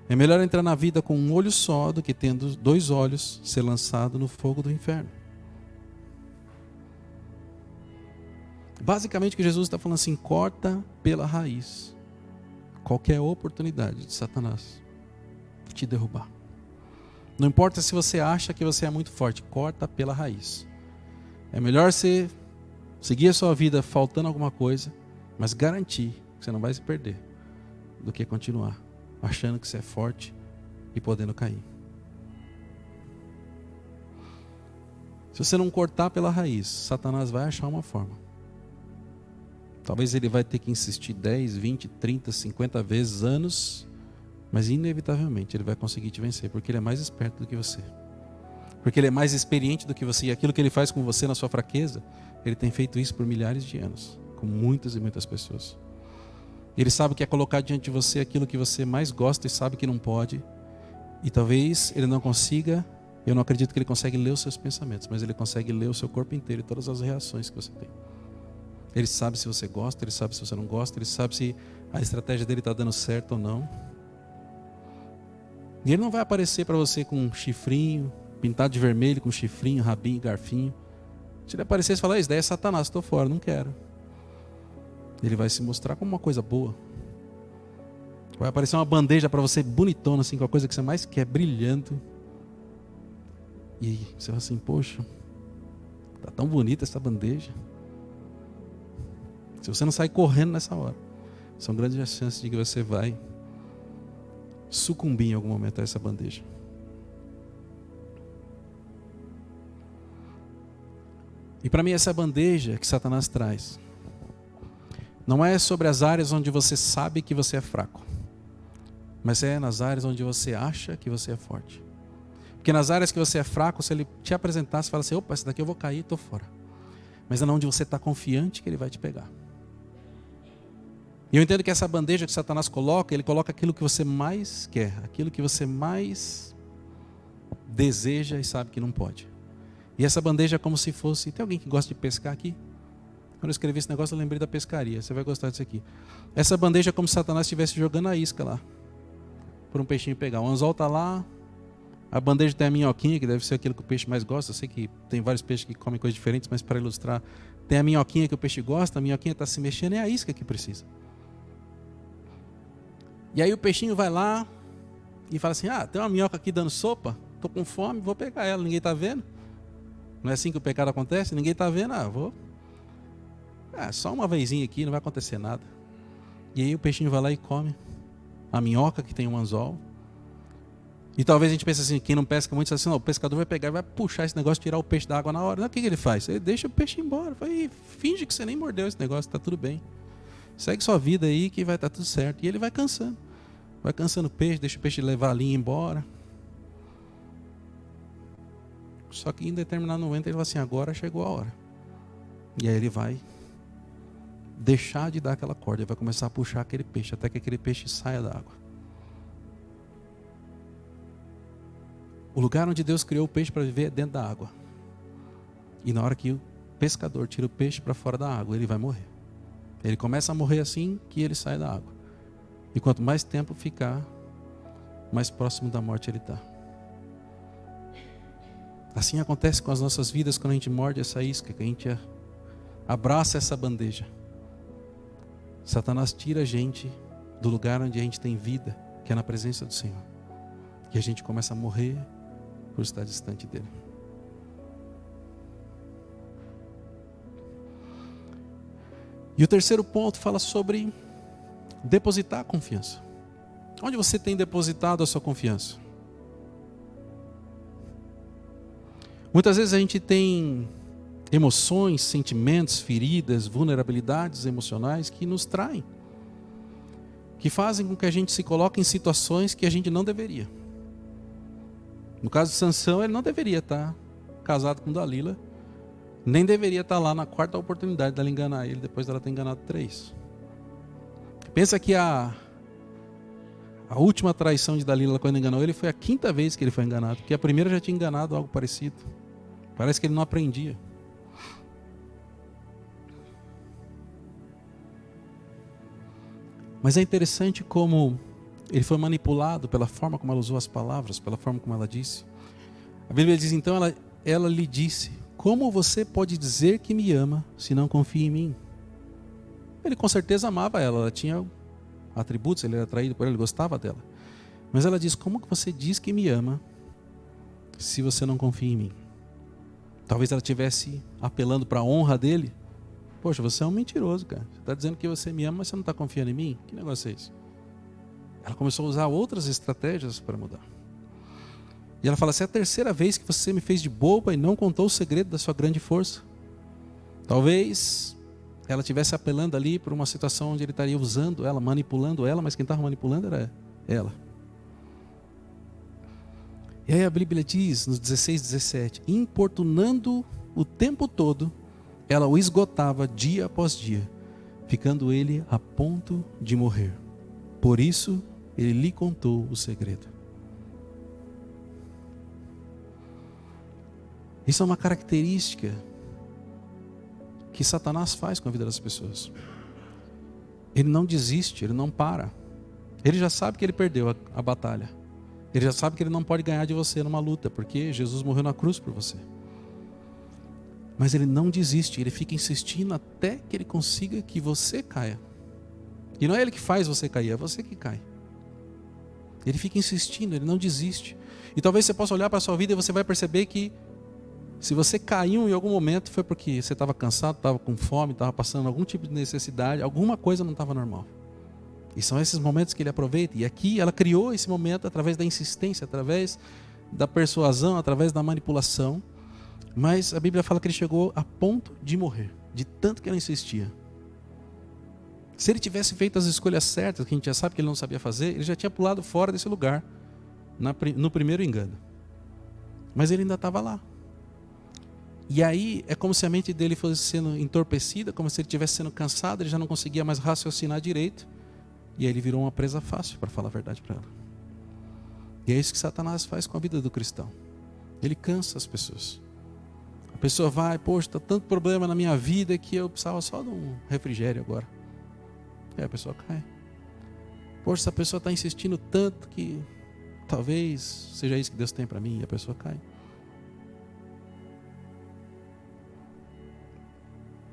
É melhor entrar na vida com um olho só do que tendo dois olhos, ser lançado no fogo do inferno. Basicamente o que Jesus está falando assim, corta pela raiz qualquer oportunidade de Satanás te derrubar. Não importa se você acha que você é muito forte, corta pela raiz. É melhor você seguir a sua vida faltando alguma coisa, mas garantir que você não vai se perder, do que continuar achando que você é forte e podendo cair. Se você não cortar pela raiz, Satanás vai achar uma forma. Talvez ele vai ter que insistir 10, 20, 30, 50 vezes, anos, mas inevitavelmente ele vai conseguir te vencer, porque ele é mais esperto do que você. Porque ele é mais experiente do que você. E aquilo que ele faz com você na sua fraqueza, ele tem feito isso por milhares de anos, com muitas e muitas pessoas. Ele sabe que é colocar diante de você aquilo que você mais gosta e sabe que não pode. E talvez ele não consiga, eu não acredito que ele consegue ler os seus pensamentos, mas ele consegue ler o seu corpo inteiro e todas as reações que você tem. Ele sabe se você gosta, ele sabe se você não gosta, ele sabe se a estratégia dele está dando certo ou não. E ele não vai aparecer para você com um chifrinho, pintado de vermelho, com chifrinho, rabinho, garfinho. Se ele aparecer e falar, isso daí é Satanás, estou fora, não quero. Ele vai se mostrar como uma coisa boa. Vai aparecer uma bandeja para você bonitona, assim, com a coisa que você mais quer, brilhando. E você fala assim, poxa, está tão bonita essa bandeja. Se você não sair correndo nessa hora, são grandes as chances de que você vai sucumbir em algum momento a essa bandeja. E para mim essa bandeja que Satanás traz não é sobre as áreas onde você sabe que você é fraco, mas é nas áreas onde você acha que você é forte. Porque nas áreas que você é fraco, se ele te apresentar, você fala assim, opa, essa daqui eu vou cair, estou fora. Mas é onde você está confiante que ele vai te pegar. E eu entendo que essa bandeja que Satanás coloca, ele coloca aquilo que você mais quer, aquilo que você mais deseja e sabe que não pode. E essa bandeja é como se fosse, tem alguém que gosta de pescar aqui? Quando eu escrevi esse negócio eu lembrei da pescaria, você vai gostar disso aqui. Essa bandeja é como se Satanás estivesse jogando a isca lá, para um peixinho pegar. O anzol está lá, a bandeja tem a minhoquinha, que deve ser aquilo que o peixe mais gosta. Eu sei que tem vários peixes que comem coisas diferentes, mas para ilustrar, tem a minhoquinha que o peixe gosta, a minhoquinha está se mexendo, é a isca que precisa. E aí o peixinho vai lá e fala assim, tem uma minhoca aqui dando sopa, estou com fome, vou pegar ela, ninguém está vendo. Não é assim que o pecado acontece? Ninguém está vendo, vou. Só uma vezinha aqui, não vai acontecer nada. E aí o peixinho vai lá e come a minhoca que tem um anzol. E talvez a gente pense assim, quem não pesca muito, assim, não, o pescador vai pegar e vai puxar esse negócio, tirar o peixe da água na hora. Não, o que ele faz? Ele deixa o peixe embora. Finge que você nem mordeu esse negócio, está tudo bem. Segue sua vida aí que vai estar tudo certo. E ele vai cansando. Vai cansando o peixe, deixa o peixe levar a linha embora. Só que em determinado momento ele fala assim, agora chegou a hora. E aí ele vai deixar de dar aquela corda, ele vai começar a puxar aquele peixe, até que aquele peixe saia da água. O lugar onde Deus criou o peixe para viver é dentro da água. E na hora que o pescador tira o peixe para fora da água, ele vai morrer. Ele começa a morrer assim que ele sai da água. E quanto mais tempo ficar, mais próximo da morte ele está. Assim acontece com as nossas vidas quando a gente morde essa isca, que a gente abraça essa bandeja. Satanás tira a gente do lugar onde a gente tem vida, que é na presença do Senhor. E a gente começa a morrer por estar distante dele. E o terceiro ponto fala sobre depositar a confiança. Onde você tem depositado a sua confiança? Muitas vezes a gente tem emoções, sentimentos, feridas, vulnerabilidades emocionais que nos traem, que fazem com que a gente se coloque em situações que a gente não deveria. No caso de Sansão, ele não deveria estar casado com Dalila, nem deveria estar lá na quarta oportunidade dela enganar ele, depois dela ter enganado 3. Pensa que a última traição de Dalila quando enganou ele foi a 5ª vez que ele foi enganado, porque a primeira já tinha enganado algo parecido. Parece que ele não aprendia. Mas é interessante como ele foi manipulado pela forma como ela usou as palavras, pela forma como ela disse. A Bíblia diz então, ela lhe disse: como você pode dizer que me ama se não confia em mim? Ele com certeza amava ela tinha atributos, ele era atraído por ela, ele gostava dela. Mas ela diz: como que você diz que me ama se você não confia em mim? Talvez ela estivesse apelando para a honra dele. Poxa, você é um mentiroso, cara. Você está dizendo que você me ama, mas você não está confiando em mim? Que negócio é esse? Ela começou a usar outras estratégias para mudar. E ela fala: essa é a 3ª vez que você me fez de boba e não contou o segredo da sua grande força. Talvez ela estivesse apelando ali por uma situação onde ele estaria usando ela, manipulando ela, mas quem estava manipulando era ela. E aí a Bíblia diz, nos 16, 17, importunando o tempo todo, ela o esgotava dia após dia, ficando ele a ponto de morrer. Por isso, ele lhe contou o segredo. Isso é uma característica que Satanás faz com a vida das pessoas. Ele não desiste, ele não para. Ele já sabe que ele perdeu a batalha. Ele já sabe que ele não pode ganhar de você numa luta, porque Jesus morreu na cruz por você. Mas ele não desiste, ele fica insistindo até que ele consiga que você caia. E não é ele que faz você cair, é você que cai. Ele fica insistindo, ele não desiste. E talvez você possa olhar para a sua vida e você vai perceber que se você caiu em algum momento foi porque você estava cansado, estava com fome, estava passando algum tipo de necessidade, alguma coisa não estava normal. E são esses momentos que ele aproveita. E aqui ela criou esse momento através da insistência, através da persuasão, através da manipulação. Mas a Bíblia fala que ele chegou a ponto de morrer, de tanto que ela insistia. Se ele tivesse feito as escolhas certas, que a gente já sabe que ele não sabia fazer, ele já tinha pulado fora desse lugar, no primeiro engano. Mas ele ainda estava lá. E aí é como se a mente dele fosse sendo entorpecida, como se ele estivesse sendo cansado, ele já não conseguia mais raciocinar direito. E aí ele virou uma presa fácil, para falar a verdade para ela. E é isso que Satanás faz com a vida do cristão. Ele cansa as pessoas. A pessoa vai: poxa, está tanto problema na minha vida que eu precisava só de um refrigério agora. E aí a pessoa cai. Poxa, essa pessoa está insistindo tanto que talvez seja isso que Deus tem para mim. E a pessoa cai.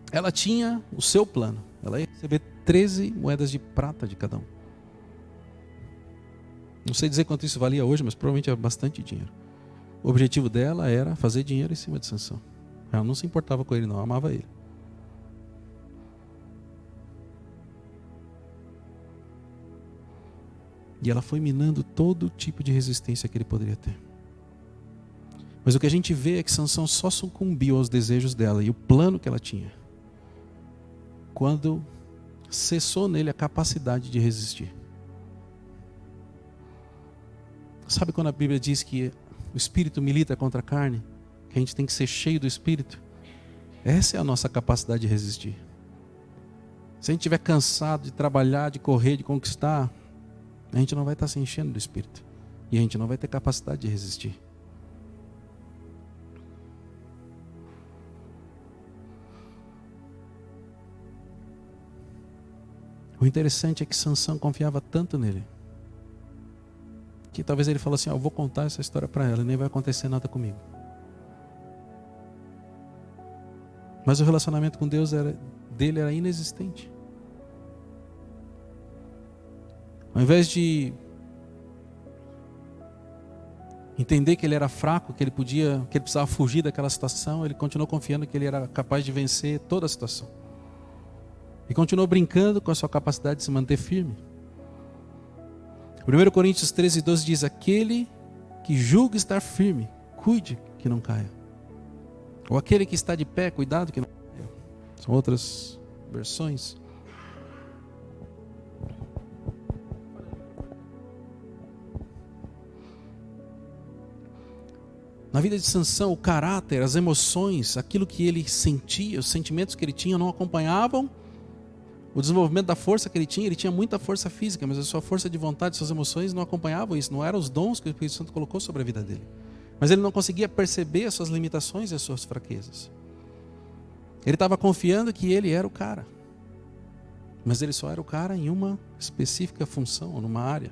Ela tinha o seu plano. Ela ia receber 13 moedas de prata de cada um. Não sei dizer quanto isso valia hoje, mas provavelmente é bastante dinheiro. O objetivo dela era fazer dinheiro em cima de Sansão. Ela não se importava com ele, não, amava ele. E ela foi minando todo tipo de resistência que ele poderia ter. Mas o que a gente vê é que Sansão só sucumbiu aos desejos dela e o plano que ela tinha quando cessou nele a capacidade de resistir. Sabe quando a Bíblia diz que o Espírito milita contra a carne? Que a gente tem que ser cheio do Espírito? Essa é a nossa capacidade de resistir. Se a gente estiver cansado de trabalhar, de correr, de conquistar, a gente não vai estar se enchendo do Espírito. E a gente não vai ter capacidade de resistir. O interessante é que Sansão confiava tanto nele, que talvez ele falou assim: eu vou contar essa história para ela e nem vai acontecer nada comigo. Mas o relacionamento com Deus dele era inexistente. Ao invés de entender que ele era fraco, que ele precisava fugir daquela situação, ele continuou confiando que ele era capaz de vencer toda a situação. E continuou brincando com a sua capacidade de se manter firme. 1 Coríntios 13:12 diz: aquele que julga estar firme, cuide que não caia. Ou aquele que está de pé, cuidado que não caia. São outras versões. Na vida de Sansão, o caráter, as emoções, aquilo que ele sentia, os sentimentos que ele tinha não acompanhavam o desenvolvimento da força que ele tinha muita força física, mas a sua força de vontade, suas emoções não acompanhavam isso, não eram os dons que o Espírito Santo colocou sobre a vida dele. Mas ele não conseguia perceber as suas limitações e as suas fraquezas. Ele estava confiando que ele era o cara, mas ele só era o cara em uma específica função, numa área.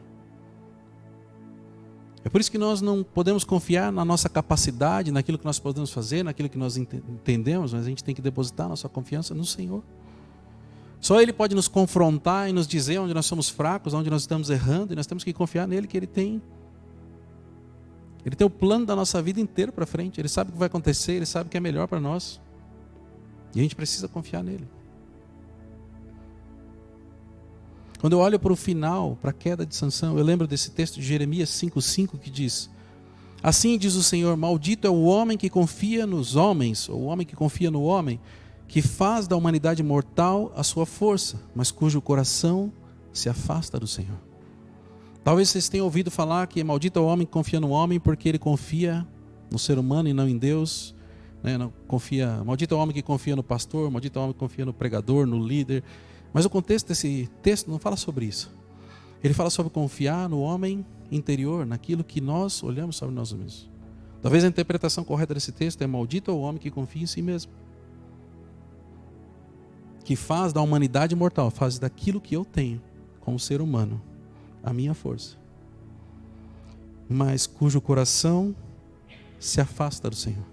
É por isso que nós não podemos confiar na nossa capacidade, naquilo que nós podemos fazer, naquilo que nós entendemos, mas a gente tem que depositar nossa confiança no Senhor. Só Ele pode nos confrontar e nos dizer onde nós somos fracos, onde nós estamos errando, e nós temos que confiar nele, que Ele tem o plano da nossa vida inteira para frente. Ele sabe o que vai acontecer, Ele sabe o que é melhor para nós. E a gente precisa confiar nele. Quando eu olho para o final, para a queda de Sansão, eu lembro desse texto de Jeremias 5:5 que diz: assim diz o Senhor, maldito é o homem que confia nos homens, ou o homem que confia no homem, que faz da humanidade mortal a sua força, mas cujo coração se afasta do Senhor. Talvez vocês tenham ouvido falar que maldito é o homem que confia no homem, porque ele confia no ser humano e não em Deus. Não confia, maldito é o homem que confia no pastor, maldito é o homem que confia no pregador, no líder. Mas o contexto desse texto não fala sobre isso. Ele fala sobre confiar no homem interior, naquilo que nós olhamos sobre nós mesmos. Talvez a interpretação correta desse texto é: maldito é o homem que confia em si mesmo, que faz da humanidade mortal, faz daquilo que eu tenho como ser humano a minha força, mas cujo coração se afasta do Senhor.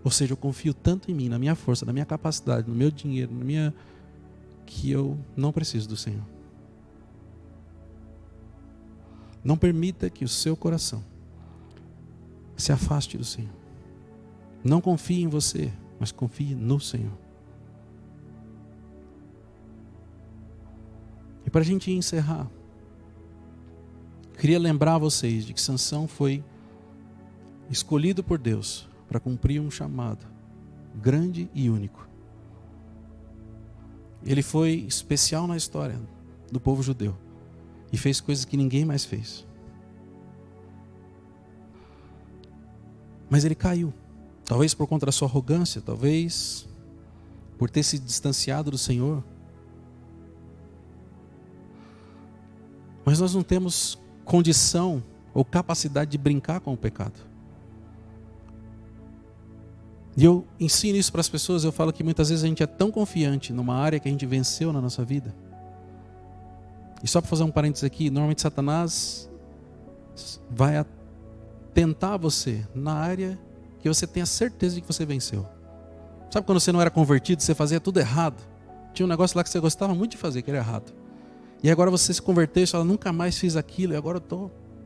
Ou seja, eu confio tanto em mim, na minha força, na minha capacidade, no meu dinheiro, que eu não preciso do Senhor. Não permita que o seu coração se afaste do Senhor. Não confie em você, mas confie no Senhor. E para a gente encerrar, queria lembrar vocês de que Sansão foi escolhido por Deus para cumprir um chamado grande e único. Ele foi especial na história do povo judeu e fez coisas que ninguém mais fez. Mas ele caiu, talvez por conta da sua arrogância, talvez por ter se distanciado do Senhor. Mas nós não temos condição ou capacidade de brincar com o pecado. E eu ensino isso para as pessoas. Eu falo que muitas vezes a gente é tão confiante numa área que a gente venceu na nossa vida. E só para fazer um parênteses aqui, normalmente Satanás vai tentar você na área que você tem a certeza de que você venceu. Sabe quando você não era convertido, você fazia tudo errado? Tinha um negócio lá que você gostava muito de fazer, que era errado. E agora você se converteu e fala: nunca mais fiz aquilo, e agora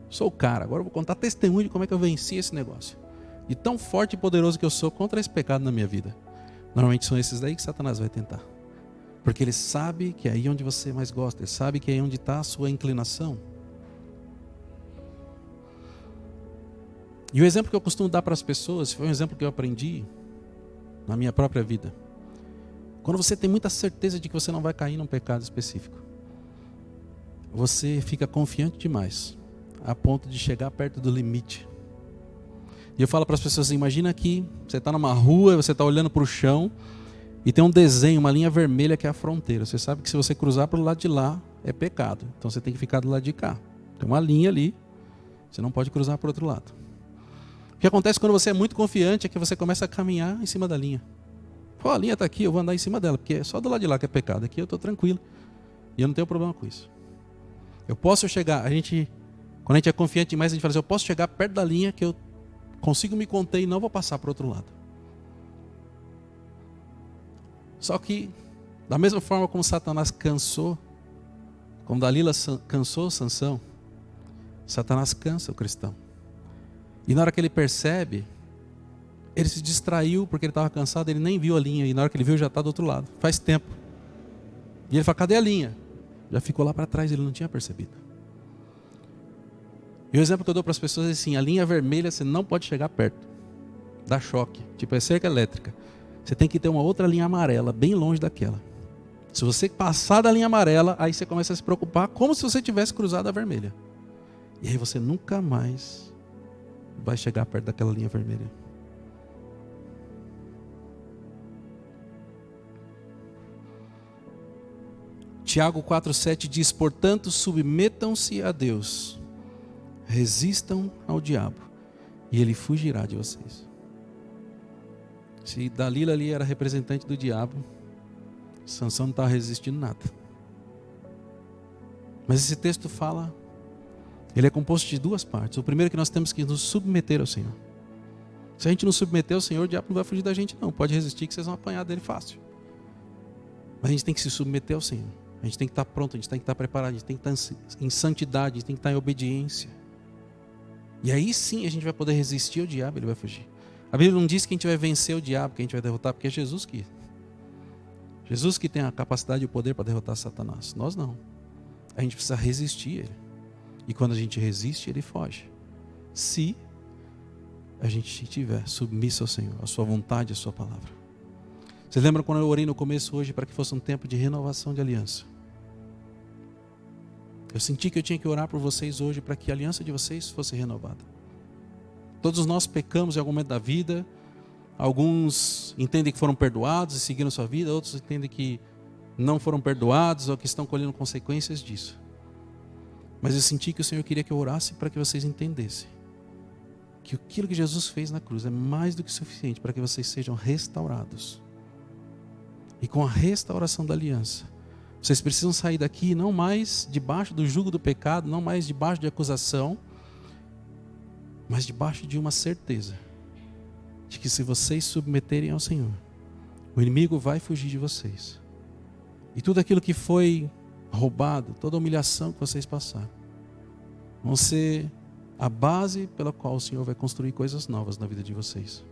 sou o cara, agora eu vou contar testemunho de como é que eu venci esse negócio. E tão forte e poderoso que eu sou contra esse pecado na minha vida. Normalmente são esses daí que Satanás vai tentar. Porque ele sabe que é aí onde você mais gosta. Ele sabe que é aí onde está a sua inclinação. E o exemplo que eu costumo dar para as pessoas, foi um exemplo que eu aprendi na minha própria vida. Quando você tem muita certeza de que você não vai cair num pecado específico, você fica confiante demais, a ponto de chegar perto do limite. E eu falo para as pessoas: imagina que você está numa rua, você está olhando para o chão e tem um desenho, uma linha vermelha que é a fronteira. Você sabe que se você cruzar para o lado de lá é pecado, então você tem que ficar do lado de cá. Tem uma linha ali, você não pode cruzar para o outro lado. O que acontece quando você é muito confiante é que você começa a caminhar em cima da linha. Pô, a linha está aqui, eu vou andar em cima dela, porque é só do lado de lá que é pecado. Aqui eu estou tranquilo e eu não tenho problema com isso. Eu posso chegar, quando a gente é confiante demais, a gente fala assim: eu posso chegar perto da linha que eu consigo me conter e não vou passar para o outro lado. Só que, da mesma forma como Satanás cansou, como Dalila cansou Sansão, Satanás cansa o cristão. E na hora que ele percebe, ele se distraiu porque ele estava cansado, ele nem viu a linha, e na hora que ele viu já está do outro lado, faz tempo. E ele fala, cadê a linha? Já ficou lá para trás, ele não tinha percebido. E o exemplo que eu dou para as pessoas é assim, a linha vermelha você não pode chegar perto. Dá choque, tipo é cerca elétrica. Você tem que ter uma outra linha amarela, bem longe daquela. Se você passar da linha amarela, aí você começa a se preocupar como se você tivesse cruzado a vermelha. E aí você nunca mais vai chegar perto daquela linha vermelha. Tiago 4,7 diz, portanto, submetam-se a Deus, resistam ao diabo, e ele fugirá de vocês. Se Dalila ali era representante do diabo, Sansão não estava resistindo nada. Mas esse texto fala, ele é composto de duas partes. O primeiro é que nós temos que nos submeter ao Senhor. Se a gente não submeter ao Senhor, o diabo não vai fugir da gente não. Pode resistir que vocês vão apanhar dele fácil. Mas a gente tem que se submeter ao Senhor. A gente tem que estar pronto, a gente tem que estar preparado, a gente tem que estar em santidade, a gente tem que estar em obediência. E aí sim a gente vai poder resistir ao diabo, ele vai fugir. A Bíblia não diz que a gente vai vencer o diabo, que a gente vai derrotar, porque é Jesus que tem a capacidade e o poder para derrotar Satanás. Nós não. A gente precisa resistir a ele. E quando a gente resiste, ele foge. Se a gente estiver submisso ao Senhor, à sua vontade, à sua palavra. Vocês lembram quando eu orei no começo hoje para que fosse um tempo de renovação de aliança? Eu senti que eu tinha que orar por vocês hoje para que a aliança de vocês fosse renovada. Todos nós pecamos em algum momento da vida. Alguns entendem que foram perdoados e seguiram sua vida. Outros entendem que não foram perdoados ou que estão colhendo consequências disso. Mas eu senti que o Senhor queria que eu orasse para que vocês entendessem que aquilo que Jesus fez na cruz é mais do que suficiente para que vocês sejam restaurados. E com a restauração da aliança, vocês precisam sair daqui não mais debaixo do jugo do pecado, não mais debaixo de acusação, mas debaixo de uma certeza de que se vocês submeterem ao Senhor, o inimigo vai fugir de vocês. E tudo aquilo que foi roubado, toda a humilhação que vocês passaram, vão ser a base pela qual o Senhor vai construir coisas novas na vida de vocês.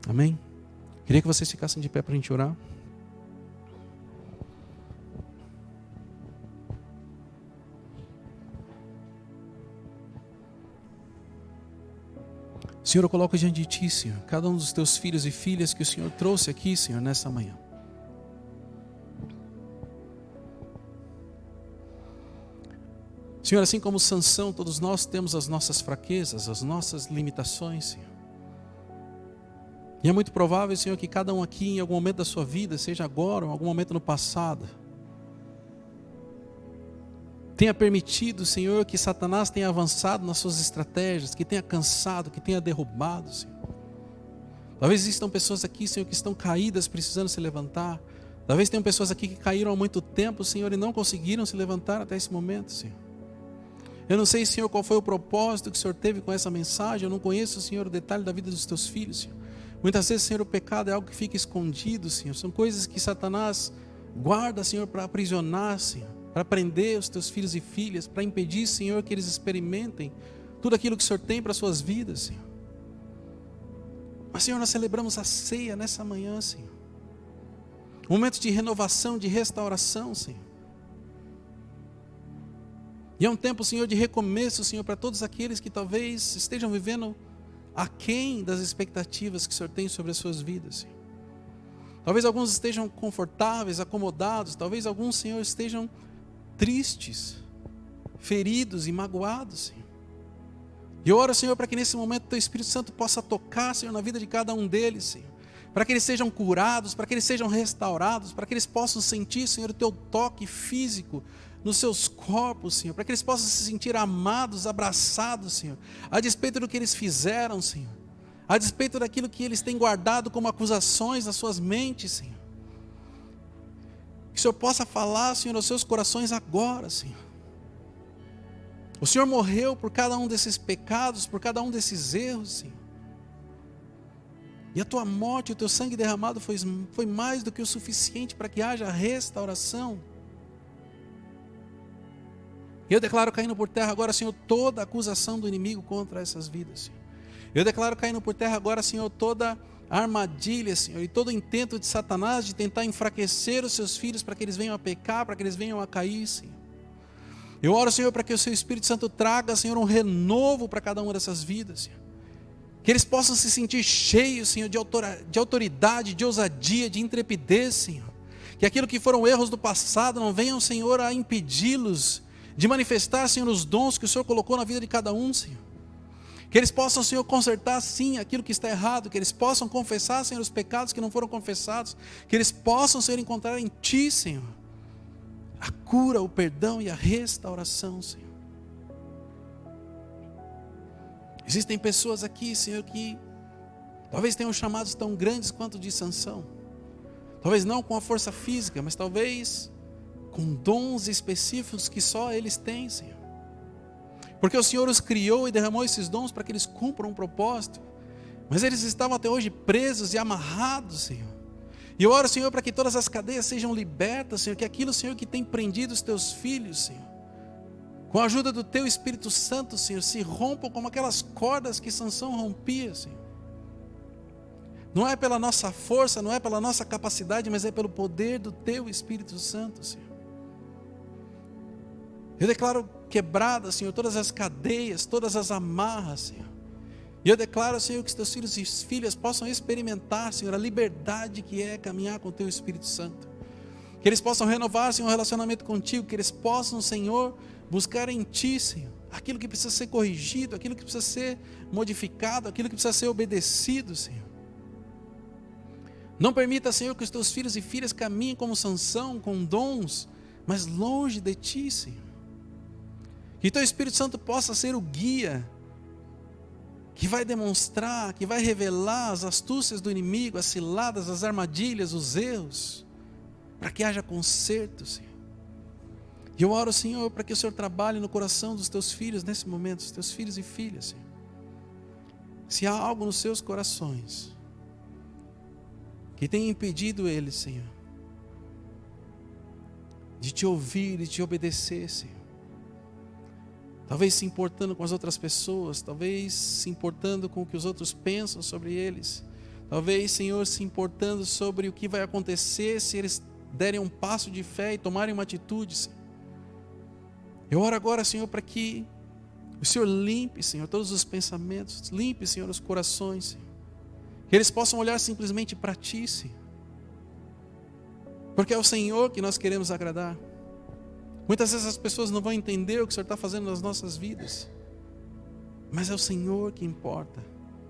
Amém? Queria que vocês ficassem de pé para a gente orar. Senhor, eu coloco diante de Ti, Senhor, cada um dos Teus filhos e filhas que o Senhor trouxe aqui, Senhor, nessa manhã. Senhor, assim como Sansão, todos nós temos as nossas fraquezas, as nossas limitações, Senhor. E é muito provável, Senhor, que cada um aqui, em algum momento da sua vida, seja agora ou em algum momento no passado, tenha permitido, Senhor, que Satanás tenha avançado nas suas estratégias, que tenha cansado, que tenha derrubado, Senhor. Talvez existam pessoas aqui, Senhor, que estão caídas, precisando se levantar. Talvez tenham pessoas aqui que caíram há muito tempo, Senhor, e não conseguiram se levantar até esse momento, Senhor. Eu não sei, Senhor, qual foi o propósito que o Senhor teve com essa mensagem. Eu não conheço, Senhor, o detalhe da vida dos Teus filhos, Senhor. Muitas vezes, Senhor, o pecado é algo que fica escondido, Senhor. São coisas que Satanás guarda, Senhor, para aprisionar, Senhor. Para prender os Teus filhos e filhas. Para impedir, Senhor, que eles experimentem tudo aquilo que o Senhor tem para as suas vidas, Senhor. Mas, Senhor, nós celebramos a ceia nessa manhã, Senhor. Um momento de renovação, de restauração, Senhor. E é um tempo, Senhor, de recomeço, Senhor, para todos aqueles que talvez estejam vivendo aquém das expectativas que o Senhor tem sobre as suas vidas, Senhor. Talvez alguns estejam confortáveis, acomodados. Talvez alguns, Senhor, estejam tristes, feridos e magoados, Senhor. E eu oro, Senhor, para que nesse momento o Teu Espírito Santo possa tocar, Senhor, na vida de cada um deles, Senhor. Para que eles sejam curados, para que eles sejam restaurados, para que eles possam sentir, Senhor, o Teu toque físico nos seus corpos, Senhor, para que eles possam se sentir amados, abraçados, Senhor, a despeito do que eles fizeram, Senhor, a despeito daquilo que eles têm guardado como acusações nas suas mentes, Senhor. Que o Senhor possa falar, Senhor, aos seus corações agora, Senhor. O Senhor morreu por cada um desses pecados, por cada um desses erros, Senhor. E a Tua morte, o Teu sangue derramado foi mais do que o suficiente para que haja restauração. Eu declaro caindo por terra agora, Senhor, toda acusação do inimigo contra essas vidas, Senhor. Eu declaro caindo por terra agora, Senhor, toda armadilha, Senhor, e todo o intento de Satanás de tentar enfraquecer os seus filhos para que eles venham a pecar, para que eles venham a cair, Senhor. Eu oro, Senhor, para que o seu Espírito Santo traga, Senhor, um renovo para cada uma dessas vidas, Senhor. Que eles possam se sentir cheios, Senhor, de autoridade, de ousadia, de intrepidez, Senhor. Que aquilo que foram erros do passado não venham, Senhor, a impedi-los de manifestar, Senhor, os dons que o Senhor colocou na vida de cada um, Senhor. Que eles possam, Senhor, consertar sim aquilo que está errado, que eles possam confessar, Senhor, os pecados que não foram confessados, que eles possam, Senhor, encontrar em Ti, Senhor, a cura, o perdão e a restauração, Senhor. Existem pessoas aqui, Senhor, que talvez tenham chamados tão grandes quanto de Sansão. Talvez não com a força física, mas talvez com dons específicos que só eles têm, Senhor. Porque o Senhor os criou e derramou esses dons para que eles cumpram um propósito. Mas eles estavam até hoje presos e amarrados, Senhor. E eu oro, Senhor, para que todas as cadeias sejam libertas, Senhor. Que aquilo, Senhor, que tem prendido os teus filhos, Senhor, com a ajuda do teu Espírito Santo, Senhor, se rompam como aquelas cordas que Sansão rompia, Senhor. Não é pela nossa força, não é pela nossa capacidade, mas é pelo poder do teu Espírito Santo, Senhor. Eu declaro quebradas, Senhor, todas as cadeias, todas as amarras, Senhor. E eu declaro, Senhor, que os teus filhos e filhas possam experimentar, Senhor, a liberdade que é caminhar com o teu Espírito Santo. Que eles possam renovar, Senhor, um relacionamento contigo, que eles possam, Senhor, buscar em Ti, Senhor, aquilo que precisa ser corrigido, aquilo que precisa ser modificado, aquilo que precisa ser obedecido, Senhor. Não permita, Senhor, que os teus filhos e filhas caminhem como Sansão, com dons, mas longe de Ti, Senhor. Que teu Espírito Santo possa ser o guia, que vai demonstrar, que vai revelar as astúcias do inimigo, as ciladas, as armadilhas, os erros, para que haja conserto, Senhor. E eu oro, Senhor, para que o Senhor trabalhe no coração dos teus filhos nesse momento, dos teus filhos e filhas, Senhor. Se há algo nos seus corações que tenha impedido eles, Senhor, de Te ouvir e Te obedecer, Senhor. Talvez se importando com as outras pessoas, talvez se importando com o que os outros pensam sobre eles. Talvez, Senhor, se importando sobre o que vai acontecer se eles derem um passo de fé e tomarem uma atitude, Senhor. Eu oro agora, Senhor, para que o Senhor limpe, Senhor, todos os pensamentos, limpe, Senhor, os corações, Senhor. Que eles possam olhar simplesmente para Ti, Senhor. Porque é o Senhor que nós queremos agradar. Muitas vezes as pessoas não vão entender o que o Senhor está fazendo nas nossas vidas, mas é o Senhor que importa.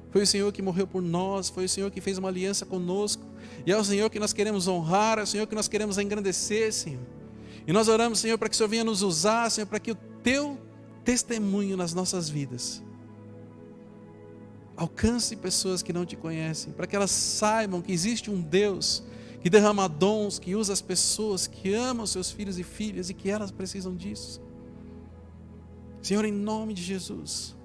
Foi o Senhor que morreu por nós, foi o Senhor que fez uma aliança conosco, e é o Senhor que nós queremos honrar, é o Senhor que nós queremos engrandecer, Senhor. E nós oramos, Senhor, para que o Senhor venha nos usar, Senhor, para que o Teu testemunho nas nossas vidas alcance pessoas que não Te conhecem, para que elas saibam que existe um Deus que derrama dons, que usa as pessoas, que ama os seus filhos e filhas e que elas precisam disso. Senhor, em nome de Jesus,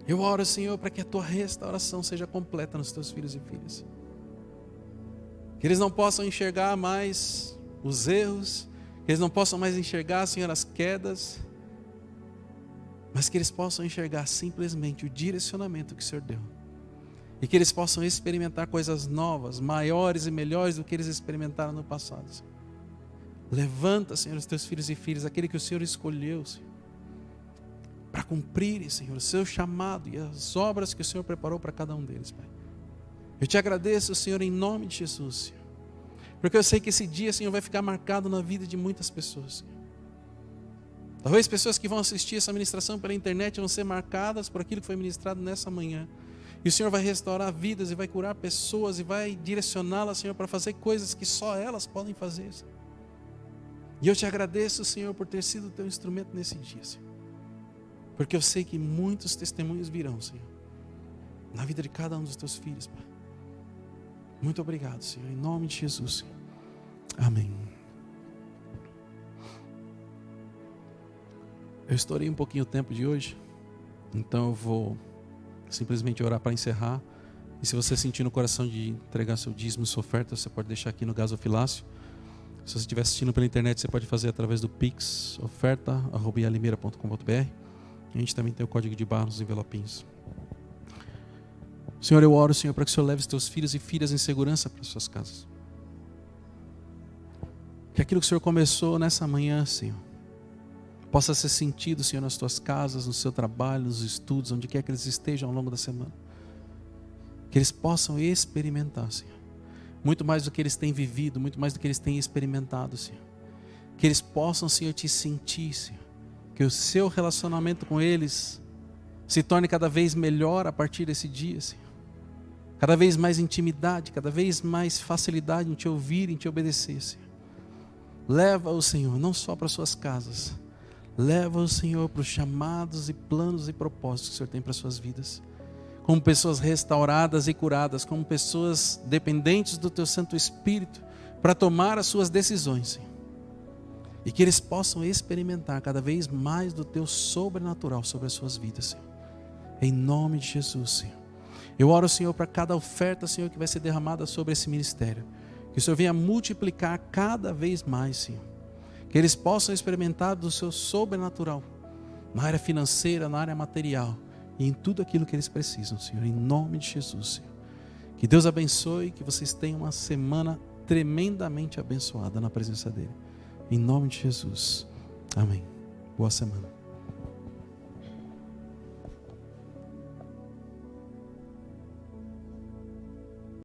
eu oro, Senhor, para que a Tua restauração seja completa nos Teus filhos e filhas. Que eles não possam enxergar mais os erros, que eles não possam mais enxergar, Senhor, as quedas, mas que eles possam enxergar simplesmente o direcionamento que o Senhor deu. E que eles possam experimentar coisas novas, maiores e melhores do que eles experimentaram no passado, Senhor. Levanta, Senhor, os Teus filhos e filhas, aquele que o Senhor escolheu, Senhor, para cumprirem, Senhor, o Seu chamado e as obras que o Senhor preparou para cada um deles, Pai. Eu Te agradeço, Senhor, em nome de Jesus, Senhor, porque eu sei que esse dia, Senhor, vai ficar marcado na vida de muitas pessoas, Senhor. Talvez pessoas que vão assistir essa ministração pela internet vão ser marcadas por aquilo que foi ministrado nessa manhã. E o Senhor vai restaurar vidas e vai curar pessoas e vai direcioná-las, Senhor, para fazer coisas que só elas podem fazer, Senhor. E eu Te agradeço, Senhor, por ter sido o Teu instrumento nesse dia, Senhor. Porque eu sei que muitos testemunhos virão, Senhor, na vida de cada um dos Teus filhos, Pai. Muito obrigado, Senhor, em nome de Jesus, Senhor. Amém. Eu estourei um pouquinho o tempo de hoje, então eu vou simplesmente orar para encerrar. E se você sentir no coração de entregar seu dízimo, sua oferta, você pode deixar aqui no gasofilácio. Se você estiver assistindo pela internet, você pode fazer através do Pix, oferta@limeira.com.br. A gente também tem o código de barra nos envelopinhos. Senhor, eu oro, Senhor, para que o Senhor leve os teus filhos e filhas em segurança para as suas casas. Que aquilo que o Senhor começou nessa manhã, Senhor, possa ser sentido, Senhor, nas tuas casas, no seu trabalho, nos estudos, onde quer que eles estejam ao longo da semana. Que eles possam experimentar, Senhor, muito mais do que eles têm vivido, muito mais do que eles têm experimentado, Senhor. Que eles possam, Senhor, te sentir, Senhor. Que o seu relacionamento com eles se torne cada vez melhor a partir desse dia, Senhor. Cada vez mais intimidade, cada vez mais facilidade em te ouvir, em te obedecer, Senhor. Leva-o, Senhor, não só para suas casas. Leva-o, Senhor, para os chamados e planos e propósitos que o Senhor tem para suas vidas. Como pessoas restauradas e curadas, como pessoas dependentes do Teu Santo Espírito para tomar as suas decisões, Senhor. E que eles possam experimentar cada vez mais do Teu sobrenatural sobre as suas vidas, Senhor. Em nome de Jesus, Senhor. Eu oro, Senhor, para cada oferta, Senhor, que vai ser derramada sobre esse ministério. Que o Senhor venha multiplicar cada vez mais, Senhor. Que eles possam experimentar do Seu sobrenatural, na área financeira, na área material, e em tudo aquilo que eles precisam, Senhor. Em nome de Jesus, Senhor. Que Deus abençoe, que vocês tenham uma semana tremendamente abençoada na presença dEle. Em nome de Jesus. Amém. Boa semana.